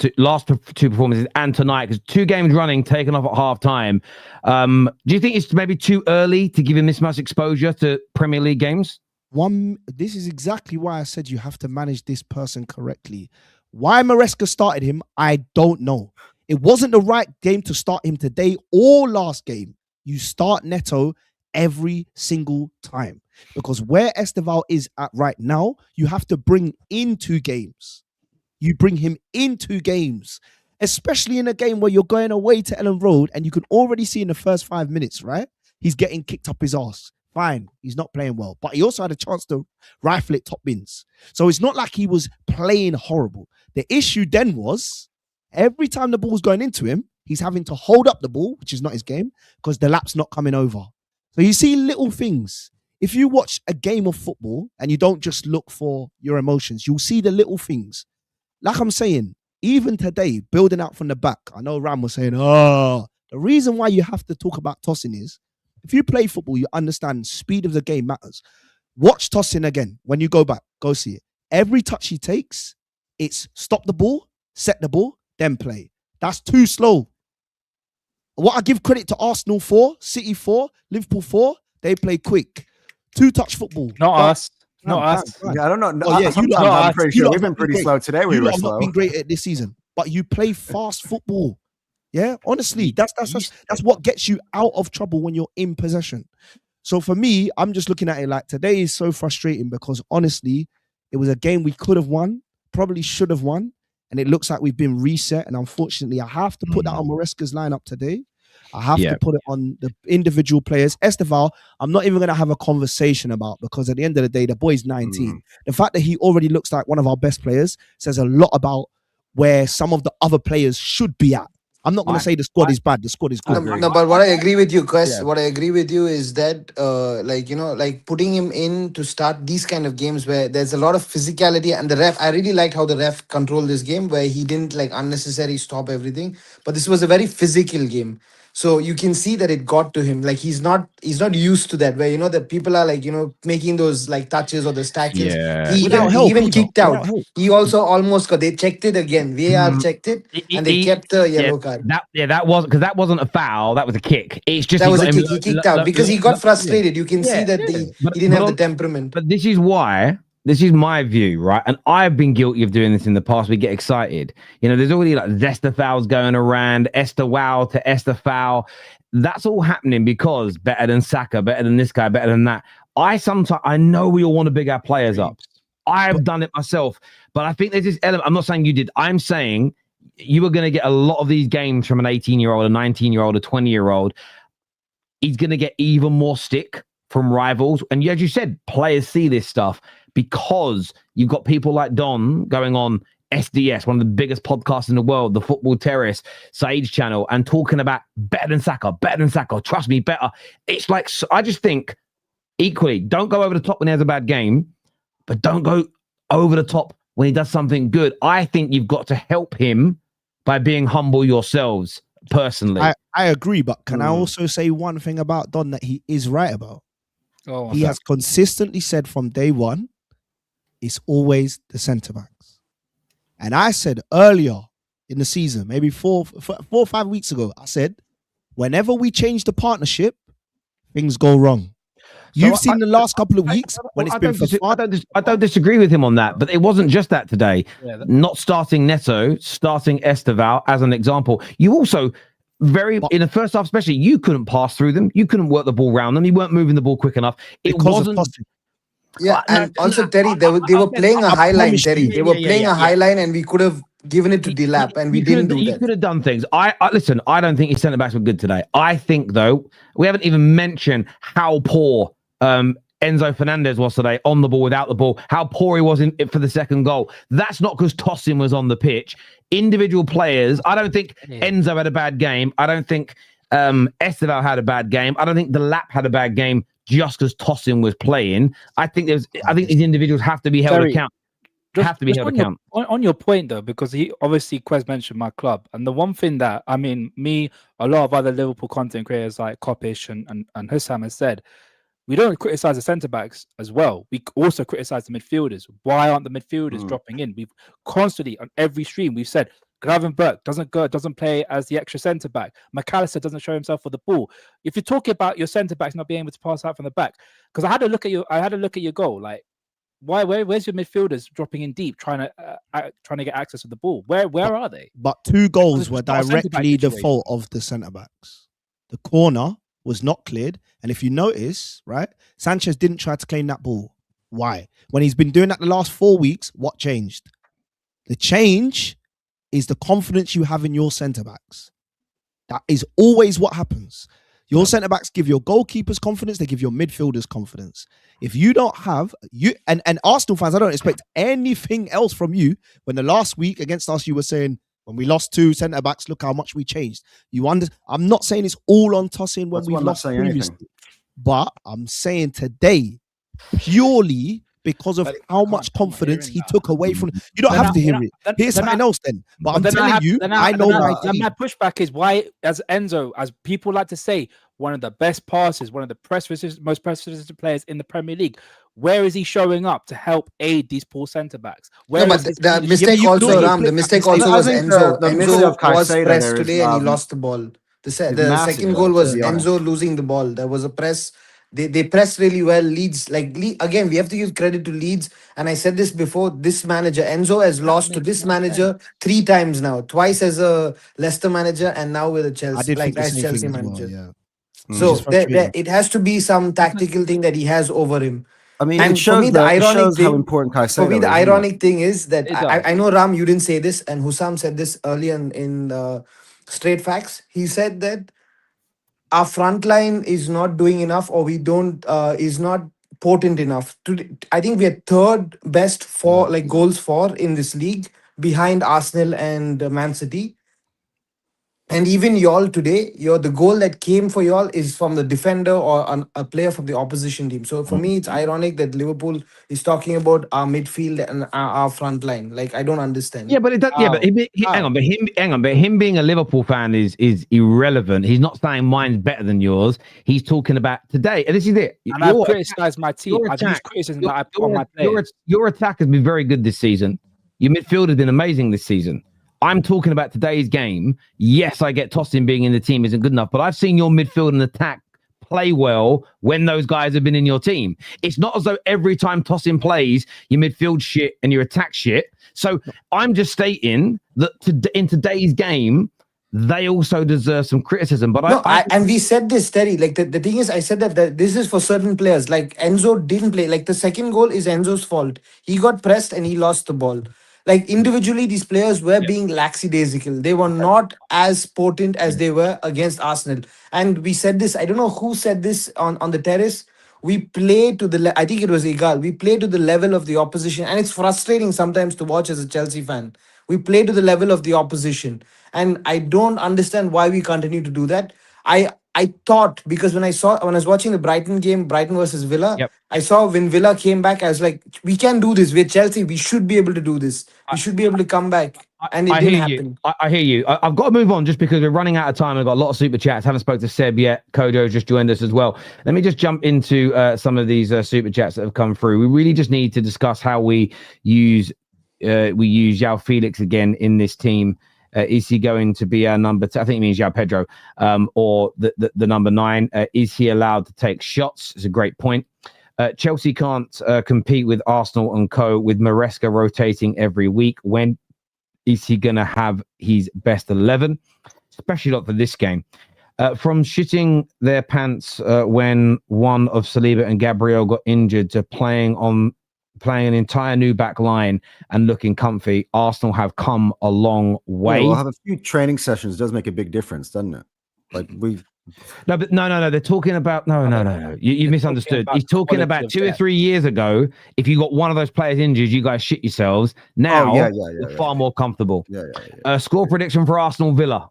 two performances and tonight? Because 2 games running, taken off at half time. Do you think it's maybe too early to give him this much exposure to Premier League games? This is exactly why I said you have to manage this person correctly. Why Maresca started him, I don't know. It wasn't the right game to start him today or last game. You start Neto every single time. Because where Estêvão is at right now, you have to bring into games. You bring him into games, especially in a game where you're going away to Ellen Road and you can already see in the first 5 minutes, right? He's getting kicked up his ass. Fine, he's not playing well, but he also had a chance to rifle it top bins. So it's not like he was playing horrible. The issue then was every time the ball's going into him, he's having to hold up the ball, which is not his game, because the lap's not coming over. So you see little things. If you watch a game of football and you don't just look for your emotions, you'll see the little things. Like I'm saying, even today, building out from the back, I know Ram was saying, the reason why you have to talk about Tosin is, if you play football, you understand speed of the game matters. Watch Tosin again. When you go back, go see it. Every touch he takes, it's stop the ball, set the ball, then play. That's too slow. What I give credit to Arsenal for, City for, Liverpool for, they play quick. 2-touch football. Not us. Yeah, I don't know. I'm pretty sure we've been pretty slow today. We were slow. Not been great at this season, but you play fast football. Yeah, honestly, that's what gets you out of trouble when you're in possession. So for me, I'm just looking at it like today is so frustrating because honestly, it was a game we could have won, probably should have won, and it looks like we've been reset. And unfortunately, I have to put that on Maresca's lineup today. I have to put it on the individual players. Estêvão, I'm not even going to have a conversation about because at the end of the day, the boy's 19. The fact that he already looks like one of our best players says a lot about where some of the other players should be at. I'm not going to say the squad is bad. The squad is good. No, but what I agree with you, Kwess, what I agree with you is that, like putting him in to start these kind of games where there's a lot of physicality and the ref, I really liked how the ref controlled this game where he didn't like unnecessarily stop everything. But this was a very physical game. So you can see that it got to him. Like he's not used to that where, that people are like, making those like touches or the tackles. He even kicked out. He also almost got, they checked it again. VAR checked it and they kept the yellow card. That wasn't a foul. That was a kick. It's just that was a kick. He kicked out because he got frustrated. You can see that he didn't have the temperament. But this is why. This is my view, right? And I've been guilty of doing this in the past. We get excited. There's already like Estêvãos going around, Estêvão to Estêvão. That's all happening because better than Saka, better than this guy, better than that. I know we all want to big our players up. I've done it myself. But I think there's this element. I'm not saying you did. I'm saying you are going to get a lot of these games from an 18-year-old, a 19-year-old, a 20-year-old. He's going to get even more stick from rivals. And as you said, players see this stuff. Because you've got people like Don going on SDS, one of the biggest podcasts in the world, the Football Terrace, Saeed's channel, and talking about better than Saka, trust me, better. It's like, I just think equally, don't go over the top when he has a bad game, but don't go over the top when he does something good. I think you've got to help him by being humble yourselves, personally. I agree, but can I also say one thing about Don that he is right about? He has consistently said from day one, it's always the centre-backs. And I said earlier in the season, maybe 4 or 5 weeks ago, I said, whenever we change the partnership, things go wrong. You've seen the last couple of weeks when it's been I don't disagree with him on that, but it wasn't just that today. Not starting Neto, starting Estêvão as an example. You also in the first half, especially, you couldn't pass through them. You couldn't work the ball around them. You weren't moving the ball quick enough. It wasn't. Yeah, and also Terry, they were playing a high line. Terry, they were playing a high line, and we could have given it to Dilap, and we didn't do that. You could have done things. Listen. I don't think his centre backs were good today. I think though we haven't even mentioned how poor Enzo Fernandez was today on the ball, without the ball, how poor he was for the second goal. That's not because Tosin was on the pitch. Individual players, I don't think Enzo had a bad game. I don't think Estêvão had a bad game. I don't think Dilap had a bad game just because Tosin was playing. I think these individuals have to be held account. On your point though, because Kwess mentioned my club, and the one thing that a lot of other Liverpool content creators like Kopish and Husam has said, we don't criticize the centre backs as well. We also criticize the midfielders. Why aren't the midfielders dropping in? We've constantly on every stream we've said Gravenberch doesn't play as the extra centre back. McAllister doesn't show himself for the ball. If you're talking about your centre backs not being able to pass out from the back, because I had a look at your goal. Like, where's your midfielders dropping in deep, trying to get access to the ball? Where are they? But 2 goals were directly the fault of the centre backs. The corner was not cleared, and if you notice, right, Sanchez didn't try to claim that ball. Why? When he's been doing that the last 4 weeks, what changed? The change is the confidence you have in your centre backs. That is always what happens. Your centre backs give your goalkeepers confidence, they give your midfielders confidence. If you don't have and Arsenal fans, I don't expect anything else from you. When the last week against us, you were saying, when we lost 2 centre backs, look how much we changed. I'm not saying it's all on Tosin when we lost previously, but I'm saying today, purely because of how much confidence he took away from. You don't have to hear it. Here's something else then. But I'm telling you, I know my team. My pushback is why, as Enzo, as people like to say, one of the best passers, one of the most press-resistant players in the Premier League. Where is he showing up to help aid these poor centre backs? No, but the mistake also, the mistake also was Enzo. Enzo was pressed today and he lost the ball. The second goal was Enzo losing the ball. There was a press. They pressed really well. Leeds, again, we have to give credit to Leeds. And I said this before, this manager, Enzo, has lost to this manager 3 times now. Twice as a Leicester manager and now with a Chelsea manager. So it has to be some tactical thing that he has over him. I mean, and for me, the ironic thing, how important Caicedo for me, the ironic thing is that I know Ram, you didn't say this, and Husam said this earlier in Straight Facts. He said that our front line is not doing enough, or is not potent enough. I think we are 3rd best for goals for in this league, behind Arsenal and Man City. And even y'all today, the goal that came for y'all is from the defender or a player from the opposition team. So for me, it's ironic that Liverpool is talking about our midfield and our front line. I don't understand. Yeah, but hang on. But him being a Liverpool fan is irrelevant. He's not saying mine's better than yours. He's talking about today, and this is it. And I've criticised my team. I've used criticism that I put on my players. Your attack has been very good this season. Your midfield has been amazing this season. I'm talking about today's game. Yes, I get Tosin being in the team isn't good enough, but I've seen your midfield and attack play well when those guys have been in your team. It's not as though every time Tosin plays, your midfield shit and your attack shit. So I'm just stating that in today's game, they also deserve some criticism. But and we said this, Terry. The thing is, I said that this is for certain players. Enzo didn't play. The second goal is Enzo's fault. He got pressed and he lost the ball. Individually, these players were being lackadaisical. They were not as potent as they were against Arsenal. And we said this, I don't know who said this on the terrace. we play to the. I think it was Egal. We play to the level of the opposition, and it's frustrating sometimes to watch as a Chelsea fan. We play to the level of the opposition, and I don't understand why we continue to do that. I thought, because when I was watching the Brighton game, Brighton versus Villa, Yep. I saw when Villa came back, I was like, we can do this. We're Chelsea. We should be able to do this. We should be able to come back. And it didn't happen. I hear you. I've got to move on just because we're running out of time. I've got a lot of super chats. Haven't spoke to Seb yet. Kojo just joined us as well. Let me just jump into some of these super chats that have come through. We really just need to discuss how we use João Felix again in this team. Is he going to be our number 2? I think it means João Pedro, or the number 9. Is he allowed to take shots? It's a great point. Chelsea can't compete with Arsenal and co with Maresca rotating every week. When is he going to have his best 11? Especially not for this game. From shitting their pants when one of Saliba and Gabriel got injured to playing an entire new back line and looking comfy, Arsenal have come a long way. Yeah, we'll have a few training sessions. Does make a big difference, doesn't it? Like No. They're talking about no. You misunderstood. He's talking about 2 or 3 years ago. If you got one of those players injured, you guys shit yourselves. Now, we're far more comfortable. Score prediction for Arsenal Villa.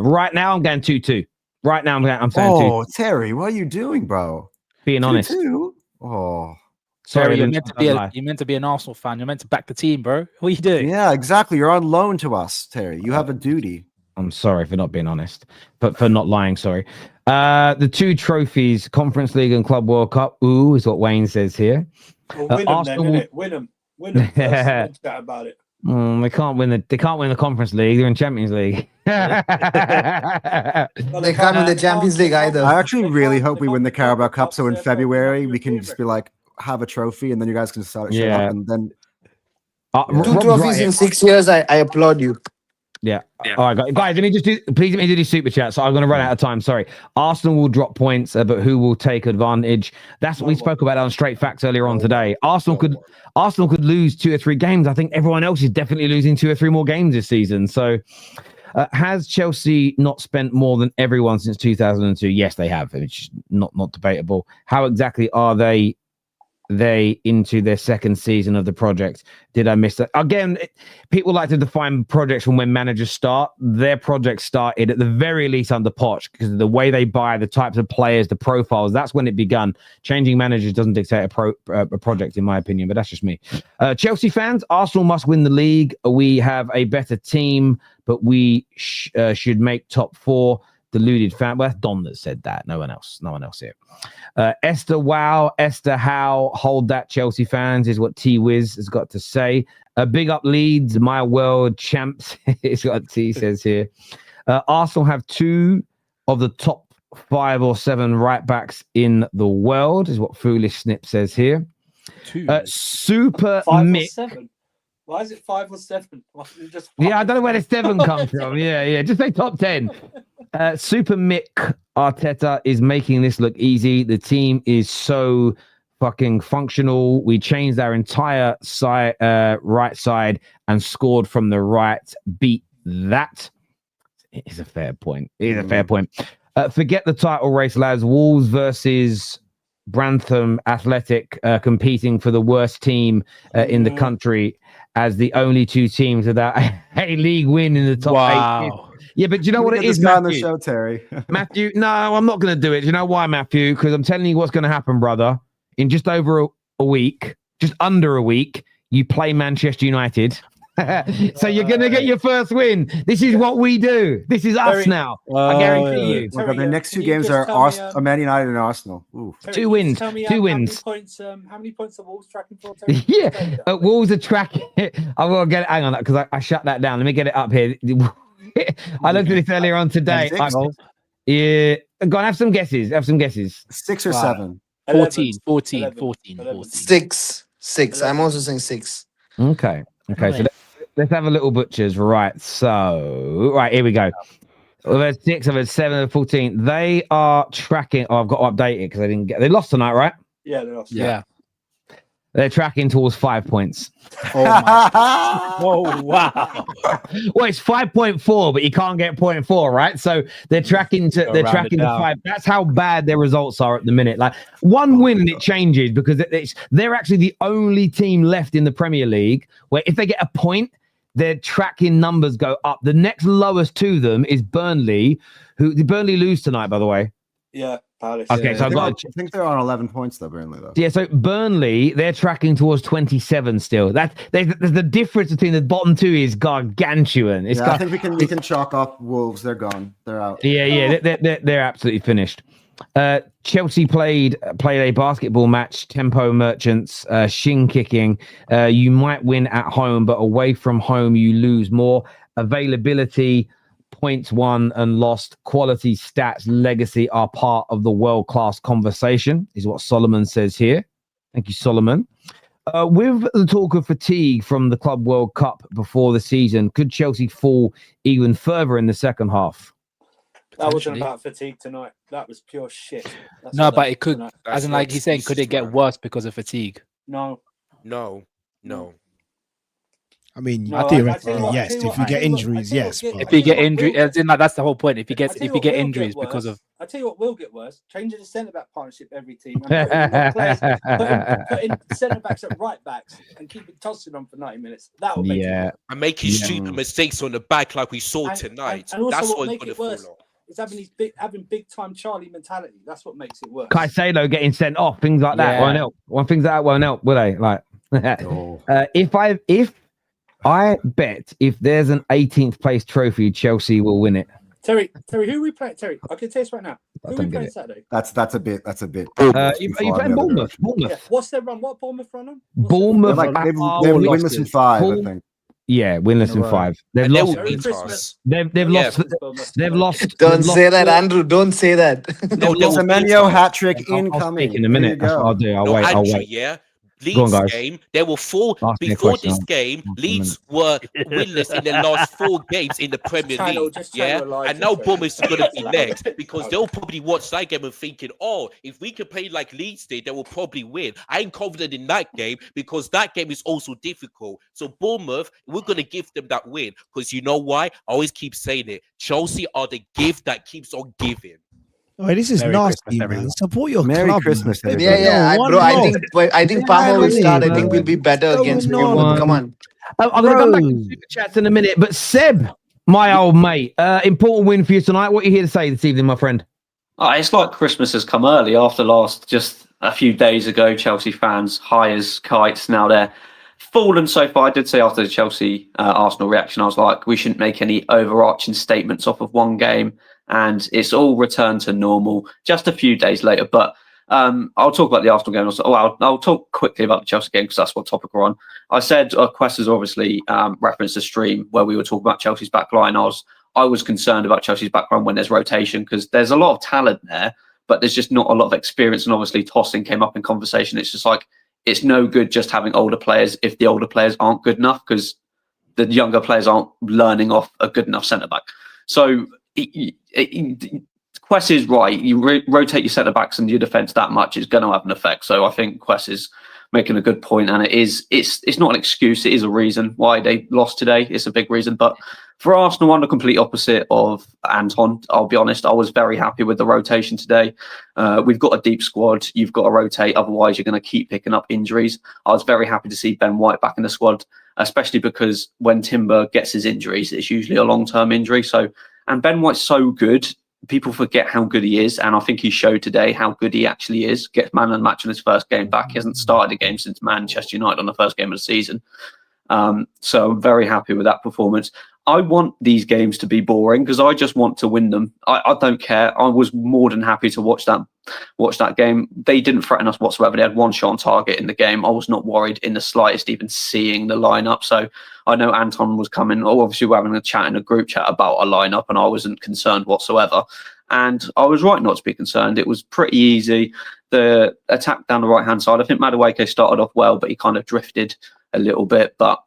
Right now I'm going 2-2. Right now I'm saying 2. Oh, Terry, what are you doing, bro? Being honest. 2-2? Oh. Sorry, you're meant to be an Arsenal fan. You're meant to back the team, bro. What are you doing? Yeah, exactly. You're on loan to us, Terry. You have a duty. I'm sorry for not being honest, but for not lying. Sorry. The 2 trophies, Conference League and Club World Cup. Ooh, is what Wayne says here. Well, win them Arsenal then, innit? Win them. First, chat about it. They can't win the Conference League. They're in Champions League. They can't win the Champions League either. I actually really hope we win the Carabao Cup, so in February we can just be like, have a trophy, and then you guys can start shit up, and then 2 trophies in 6 years. I applaud you. Yeah. All right, guys. Please let me do these super chats. So I'm going to run out of time. Sorry. Arsenal will drop points, but who will take advantage? That's what we spoke about on Straight Facts earlier on today. Arsenal could lose 2 or 3 games. I think everyone else is definitely losing 2 or 3 more games this season. So, has Chelsea not spent more than everyone since 2002? Yes, they have. It's not debatable. How exactly are they into their second season of the project? Did I miss that? Again, people like to define projects from when managers start. Their project started at the very least under Poch, because of the way they buy, the types of players, the profiles. That's when it begun. Changing managers doesn't dictate a project, in my opinion, but that's just me. Chelsea fans, Arsenal must win the league. We have a better team, but we should make top 4. Deluded fan. Well, that's Don that said that. No one else here. Esther, wow. Esther, how? Hold that, Chelsea fans, is what T-Wiz has got to say. Big up Leeds, my world champs, is what T says here. Arsenal have 2 of the top 5 or 7 right backs in the world, is what Foolish Snip says here. 2. Super 5 Mick. or 7? Why is it 5 or 7? Why isn't it just 5? Yeah, I don't know where the 7 comes from. Yeah. Just say top 10. Super Mick Arteta is making this look easy. The team is so fucking functional. We changed our entire right side and scored from the right. Beat that. It is a fair point. Forget the title race, lads. Wolves versus Brantham Athletic, competing for the worst team in the country as the only 2 teams without a league win in the top 8. Yeah, but do you know what it is, Matthew? On the show, Terry. Matthew, no, I'm not going to do it. Do you know why, Matthew? Because I'm telling you what's going to happen, brother. In just over a week, just under a week, you play Manchester United. So you're going to get your first win. This is what we do. This is us now. I guarantee you. Well, the next 2 games are Man United and Arsenal. Ooh. Terry, 2 wins. 2 wins. How many points are Wolves tracking for? Terry? Yeah, Wolves are tracking. I will get it. Hang on, because I shut that down. Let me get it up here. I looked at this earlier on today. Yeah, go on, have some guesses. 6 or 7. 14. 6. I'm also saying 6. Okay. So let's have a little butchers. Right. So, here we go. I've had 6, I've had 7, I've had 14. They are tracking. Oh, I've got to update it because they lost tonight, right? Yeah, they lost. Yeah. They're tracking towards 5 points. Oh my! Oh wow! Well, it's 5.4, but you can't get 0.4, right? So they're tracking to round it to down. 5. That's how bad their results are at the minute. Like one win and it changes because they're actually the only team left in the Premier League where if they get a point, their tracking numbers go up. The next lowest to them is Burnley, who did Burnley lose tonight, by the way? Yeah, Palace. Okay, so I think they're on 11 points though, Burnley though. Yeah, so Burnley, they're tracking towards 27 still. The difference between the bottom two is gargantuan. I think we can chalk off Wolves. They're gone. They're out. Yeah, they're absolutely finished. Chelsea played a basketball match, tempo merchants, shin kicking. You might win at home, but away from home you lose more. Availability, points won and lost, quality, stats, legacy are part of the world-class conversation, is what Solomon says here. Thank you, Solomon. With the talk of fatigue from the Club World Cup before the season, could Chelsea fall even further in the second half? That wasn't about fatigue tonight. That was pure shit. No, but it could, as in like he's saying, could it get worse because of fatigue? No. I mean, theoretically, yes. If you get injuries, yes. If you get injury, as in like that's the whole point. If you get injuries because of, I tell you what will get worse: changing the centre back partnership every team, and putting centre backs at right backs, and keeping tossing them for 90 minutes. That will make it worse. And making stupid mistakes on the back like we saw tonight. And also that's what what's make going it to worse fall off. is having big time Charlie mentality. That's what makes it worse. Caicedo getting sent off, things like that won't help. Things like that won't help, will they? Like, if I bet if there's an 18th place trophy, Chelsea will win it. Terry, who we playing? Terry, I can tell you this right now. Who we playing Saturday? That's a bit. Are you playing Bournemouth? Yeah. What's their run? What Bournemouth run on? Bournemouth. They're winless in 5, I think. Yeah, winless in 5. They've lost. Don't say that, Andrew. Don't say that. Semenyo hat trick incoming. In a minute. That's what I'll do. I'll wait. Yeah. Leeds game, they were 4 before this game. Leeds were winless in their last 4 games in the Premier League. And now Bournemouth is going to be next because they'll probably watch that game and thinking, oh, if we can play like Leeds did, they will probably win. I ain't confident in that game because that game is also difficult. So Bournemouth, we're going to give them that win because you know why? I always keep saying it. Chelsea are the gift that keeps on giving. Oh, this is Merry nasty, Christmas, man. everyone. Support your Merry club. Christmas, man. everybody. I think Palmer will start. I think we'll be better against Bournemouth. Come on. I'm going to come back to Super Chats in a minute, but Seb, my old mate, important win for you tonight. What are you here to say this evening, my friend? It's like Christmas has come early after just a few days ago. Chelsea fans high as kites. Now they're fallen so far. I did say after the Chelsea Arsenal reaction, I was like, we shouldn't make any overarching statements off of one game. And it's all returned to normal just a few days later. But I'll talk about the Arsenal game. I'll talk quickly about the Chelsea game because that's what topic we're on. I said Kwess has obviously referenced the stream where we were talking about Chelsea's back line. I was concerned about Chelsea's background when there's rotation because there's a lot of talent there, but there's just not a lot of experience. And obviously tossing came up in conversation. It's just like, it's no good just having older players if the older players aren't good enough because the younger players aren't learning off a good enough centre-back. So Kwess is right. You rotate your centre-backs and your defence that much, it's going to have an effect. So I think Kwess is making a good point, and it's not an excuse. It is a reason why they lost today. It's a big reason. But for Arsenal, I'm the complete opposite of Anton. I'll be honest. I was very happy with the rotation today. We've got a deep squad. You've got to rotate. Otherwise, you're going to keep picking up injuries. I was very happy to see Ben White back in the squad, especially because when Timber gets his injuries, it's usually a long-term injury. And Ben White's so good. People forget how good he is, and I think he showed today how good he actually is. Gets man of the match in his first game back. He hasn't started a game since Manchester United on the first game of the season. So I'm very happy with that performance. I want these games to be boring because I just want to win them. I don't care. I was more than happy to watch that game. They didn't threaten us whatsoever. They had one shot on target in the game. I was not worried in the slightest, even seeing the lineup. So I know Anton was coming. Obviously, we're having a chat in a group chat about a lineup, and I wasn't concerned whatsoever. And I was right not to be concerned. It was pretty easy. The attack down the right-hand side, I think Madueke started off well, but he kind of drifted a little bit. But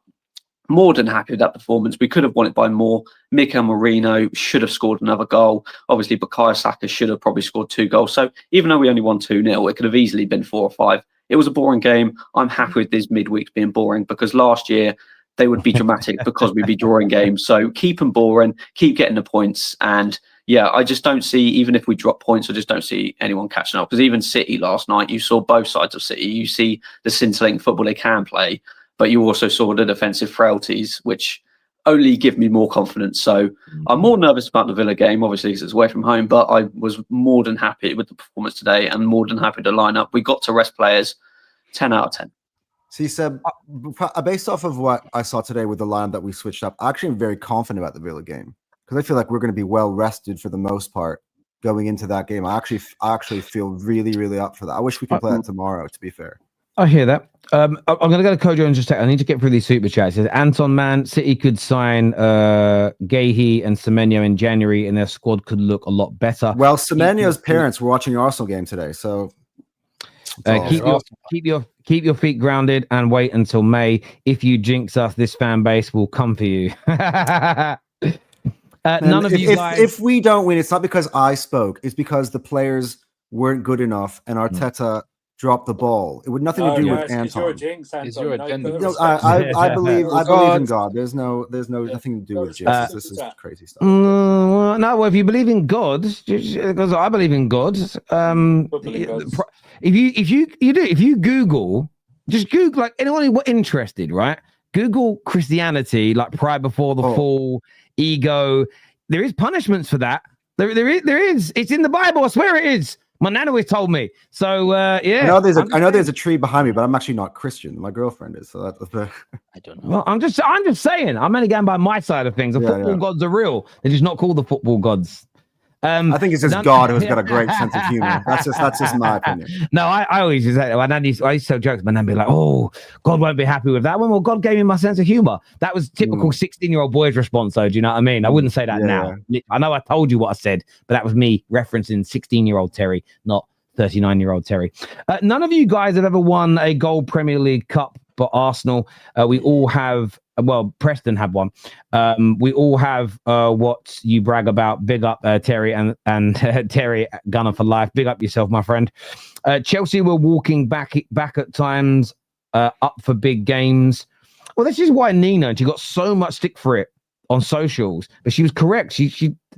more than happy with that performance. We could have won it by more. Mikel Merino should have scored another goal. Obviously, Bukayo Saka should have probably scored 2 goals. So even though we only won 2-0, it could have easily been 4 or 5. It was a boring game. I'm happy with these midweeks being boring because last year they would be dramatic because we'd be drawing games. So keep them boring, keep getting the points. And yeah, I just don't see, even if we drop points, I just don't see anyone catching up. Because even City last night, you saw both sides of City. You see the scintillating football they can play, but you also saw the defensive frailties, which only give me more confidence. So I'm more nervous about the Villa game, obviously, because it's away from home, but I was more than happy with the performance today and more than happy to line up. We got to rest players, 10 out of 10. See, Seb, based off of what I saw today with the line that we switched up, I actually am very confident about the Villa game because I feel like we're going to be well rested for the most part going into that game. I actually feel really, really up for that. I wish we could play that tomorrow, to be fair. I hear that. I'm going to go to Kojo in just a second. I need to get through these super chats. Anton, man, City could sign Gahey and Semenyo in January, and their squad could look a lot better. Well, Semenyo's parents were watching your Arsenal game today, so keep your feet grounded and wait until May. If you jinx us, this fan base will come for you. None of you guys. If we don't win, it's not because I spoke. It's because the players weren't good enough, and Arteta dropped the ball. It would nothing to do with Anton. It's your jinx, Anton. It's your agenda. I believe in God. There's nothing to do with jinx. This is crazy stuff. No, well, if you believe in God, because I believe in God. If you Google, just Google, like anyone interested, right? Google Christianity, like pride before the fall, ego. There is punishments for that. There is. It's in the Bible. I swear it is. My nana always told me. So yeah. I know there's a tree behind me, but I'm actually not Christian. My girlfriend is. So that's I don't know. Well, I'm just saying. I'm only going by my side of things. The football gods are real. They're just not called the football gods. I think it's just God who's got a great sense of humor. That's just my opinion. No, I always use that. I used to tell jokes. My nan be like, "Oh, God won't be happy with that one." Well, God gave me my sense of humor. That was typical 16-year-old boy's response. though. Do you know what I mean? I wouldn't say that now. I know I told you what I said, but that was me referencing 16-year-old Terry, not 39-year-old Terry. None of you guys have ever won a Gold Premier League Cup for Arsenal. We all have. Well, Preston had one. We all have what you brag about. Big up Terry and Terry Gunner for life. Big up yourself, my friend. Chelsea were walking back at times, up for big games. Well, this is why Nina, she got so much stick for it on socials, but she was correct.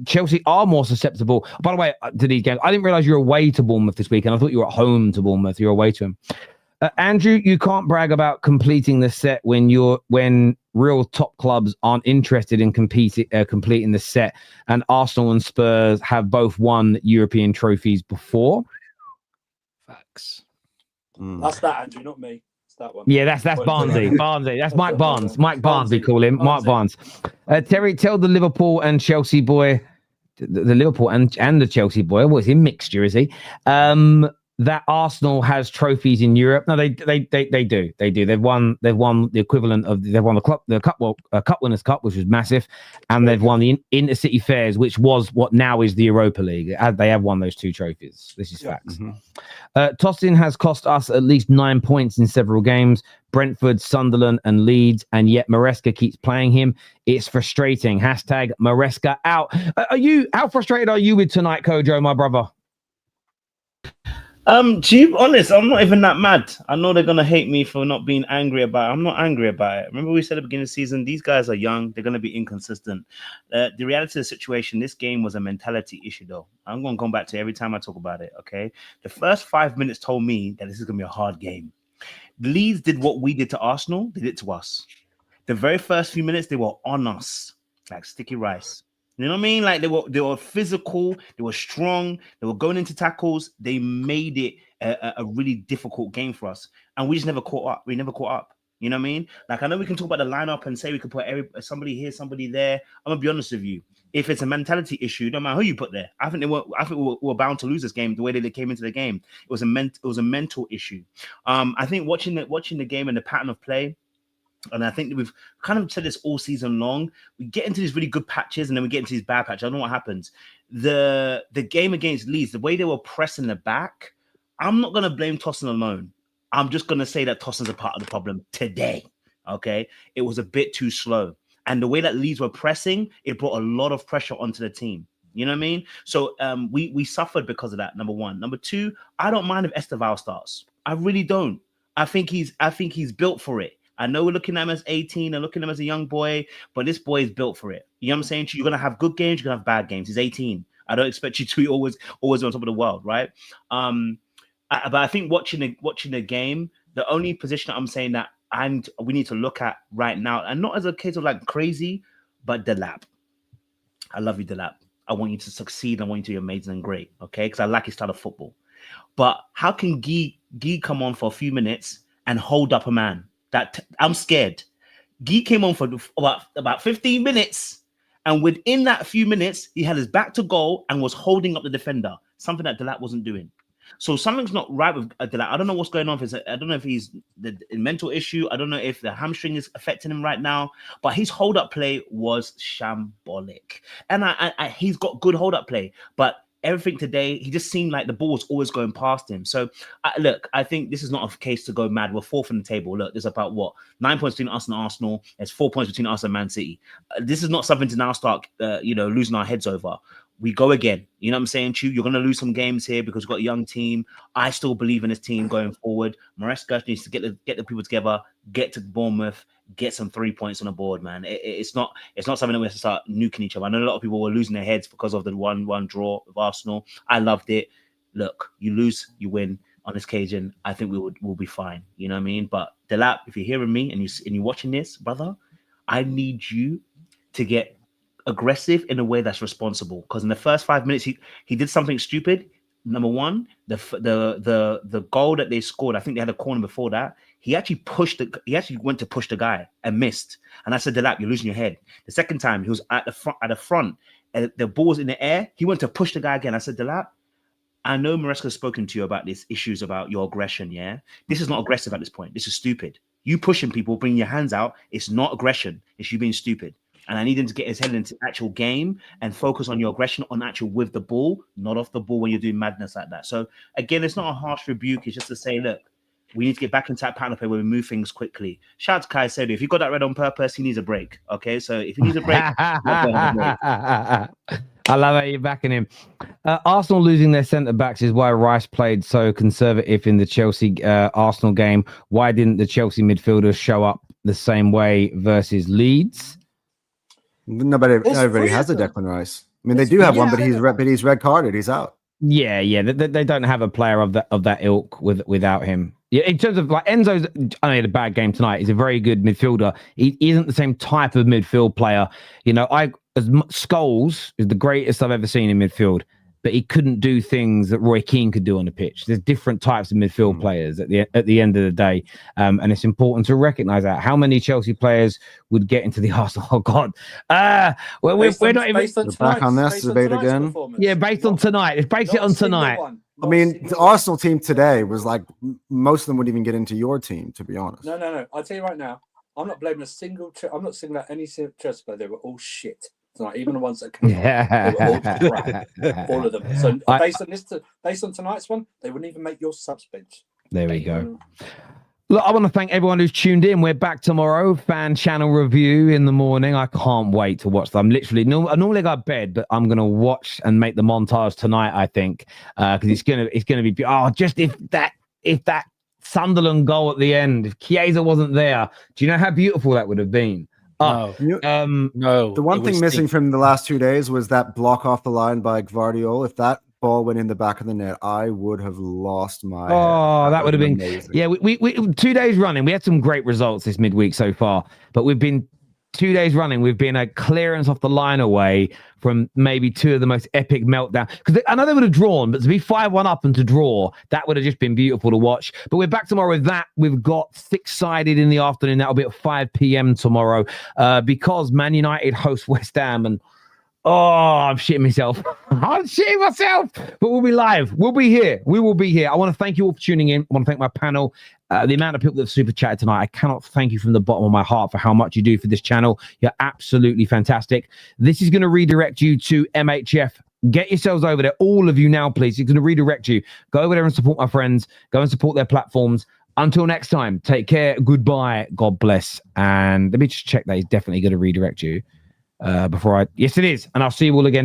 Chelsea are more susceptible. By the way, to these games, I didn't realize you're away to Bournemouth this weekend. I thought you were at home to Bournemouth. You're away to him. Andrew, you can't brag about completing the set when real top clubs aren't interested in completing the set, and Arsenal and Spurs have both won European trophies before. Facts. That's that, Andrew, not me. It's that one. Yeah, that's Barnsley. Barnsley. That's Mike Barnes. Mike Barnes, we call him. Mike Barnes. Terry, tell the Liverpool and Chelsea boy, the Liverpool and the Chelsea boy. What is he? Mixture, is he? That Arsenal has trophies in Europe. No, they do. They've won the equivalent of the Cup Winners' Cup, which was massive, and they've won the Intercity Fairs, which was what now is the Europa League. They have won those two trophies. This is facts. Tostin has cost us at least 9 points in several games. Brentford, Sunderland, and Leeds, and yet Maresca keeps playing him. It's frustrating. Hashtag Maresca out. How frustrated are you with tonight, Kojo, my brother? To be honest, I'm not even that mad. I know they're gonna hate me for not being angry about it. I'm not angry about it. Remember we said at the beginning of the season, these guys are young, they're gonna be inconsistent. The reality of the situation, this game was a mentality issue though. I'm gonna come back to it every time I talk about it, okay? The first 5 minutes told me that this is gonna be a hard game. The Leeds did what we did to Arsenal, they did it to us. The very first few minutes, they were on us like sticky rice. You know what I mean? Like they were physical, they were strong, they were going into tackles. They made it a really difficult game for us, and we just never caught up. We never caught up. You know what I mean? Like I know we can talk about the lineup and say we could put somebody here, somebody there. I'm gonna be honest with you. If it's a mentality issue, no matter who you put there, I think we were bound to lose this game the way that they came into the game. It was a mental issue. I think watching the game and the pattern of play. And I think that we've kind of said this all season long. We get into these really good patches and then we get into these bad patches. I don't know what happens. The game against Leeds, the way they were pressing the back, I'm not going to blame Tosin alone. I'm just going to say that Tosin's a part of the problem today. Okay? It was a bit too slow. And the way that Leeds were pressing, it brought a lot of pressure onto the team. You know what I mean? So we suffered because of that, number one. Number two, I don't mind if Estêvão starts. I really don't. I think he's built for it. I know we're looking at him as 18 and looking at him as a young boy, but this boy is built for it. You know what I'm saying? You're gonna have good games, you're gonna have bad games. He's 18. I don't expect you to be always on top of the world, right? But I think watching the game, the only position I'm saying that we need to look at right now, and not as a case of like crazy, but Delap. I love you, Delap. I want you to succeed. I want you to be amazing and great, okay? Because I like his style of football. But how can Guy come on for a few minutes and hold up a man? I'm scared. Guy came on for about 15 minutes, and within that few minutes, he had his back to goal and was holding up the defender, something that Delap wasn't doing. So something's not right with Delap. I don't know what's going on. I don't know if he's the mental issue. I don't know if the hamstring is affecting him right now. But his hold-up play was shambolic. And he's got good hold-up play. But everything today, he just seemed like the ball was always going past him. So, look, I think this is not a case to go mad. We're fourth in the table. Look, there's about, 9 points between us and Arsenal. There's 4 points between us and Man City. This is not something to now start, losing our heads over. We go again. You know what I'm saying, Chu? You're going to lose some games here because we've got a young team. I still believe in this team going forward. Maresca needs to get the people together, get to Bournemouth, get some 3 points on the board, man. It's not something that we have to start nuking each other. I know a lot of people were losing their heads because of the 1-1 draw with Arsenal. I loved it. Look, you lose, you win. On this occasion, I think we'll be fine. You know what I mean? But Delap, if you're hearing me and you're watching this, brother, I need you to get aggressive in a way that's responsible, because in the first 5 minutes he did something stupid. Number one, the goal that they scored, I think they had a corner before that. He actually went to push the guy and missed. And I said, Delap, you're losing your head. The second time he was at the front, and the ball was in the air. He went to push the guy again. I said, Delap, I know Maresca's spoken to you about these issues about your aggression. Yeah, this is not aggressive at this point. This is stupid. You pushing people, bringing your hands out. It's not aggression. It's you being stupid. And I need him to get his head into actual game and focus on your aggression on actual with the ball, not off the ball when you're doing madness like that. So again, it's not a harsh rebuke. It's just to say, look, we need to get back into that pattern of play where we move things quickly. Shout out to Kai Sedu. If you got that red on purpose, he needs a break. Okay, so if he needs a break, I love how you're backing him. Arsenal losing their centre backs is why Rice played so conservative in the Chelsea Arsenal game. Why didn't the Chelsea midfielders show up the same way versus Leeds? Everybody has a Declan Rice. I mean, they do have one, but he's red carded. He's out. Yeah. They don't have a player of that ilk without him. Yeah, in terms of like Enzo's, I know he had a bad game tonight. He's a very good midfielder. He isn't the same type of midfield player. You know, Scholes is the greatest I've ever seen in midfield, but he couldn't do things that Roy Keane could do on the pitch. There's different types of midfield players at the end of the day, and it's important to recognise that. How many Chelsea players would get into the Arsenal? Oh God, we're not even back on this debate again. Yeah, based on tonight. Let's base it on tonight. I mean, the Arsenal team today was like most of them wouldn't even get into your team, to be honest. No. I'll tell you right now, I'm not blaming I'm not singling out any Chelsea player. They were all shit. Tonight, even the ones that came on, they were all crap, all of them. So based on tonight's one, they wouldn't even make your subs bench. There we go. Look, I want to thank everyone who's tuned in. We're back tomorrow. Fan channel review in the morning. I can't wait to watch them. I normally go to bed, but I'm gonna watch and make the montage tonight. I think because it's gonna be. Just if that Sunderland goal at the end, if Chiesa wasn't there, do you know how beautiful that would have been? No. The one thing missing from the last 2 days was that block off the line by Gvardiol. If that ball went in the back of the net, I would have lost my head. That would have been amazing. Yeah, we 2 days running. We had some great results this midweek so far, but we've been 2 days running. We've been a clearance off the line away from maybe two of the most epic meltdowns. Because I know they would have drawn, but to be 5-1 up and to draw, that would have just been beautiful to watch. But we're back tomorrow with that. We've got 6-sided in the afternoon. That'll be at 5 p.m. tomorrow because Man United host West Ham. And I'm shitting myself. I'm shitting myself. But we'll be live. We'll be here. We will be here. I want to thank you all for tuning in. I want to thank my panel. The amount of people that have super chatted tonight, I cannot thank you from the bottom of my heart for how much you do for this channel. You're absolutely fantastic. This is going to redirect you to MHF. Get yourselves over there, all of you now, please. It's going to redirect you. Go over there and support my friends. Go and support their platforms. Until next time, take care. Goodbye. God bless. And let me just check that he's definitely going to redirect you. Yes, it is. And I'll see you all again.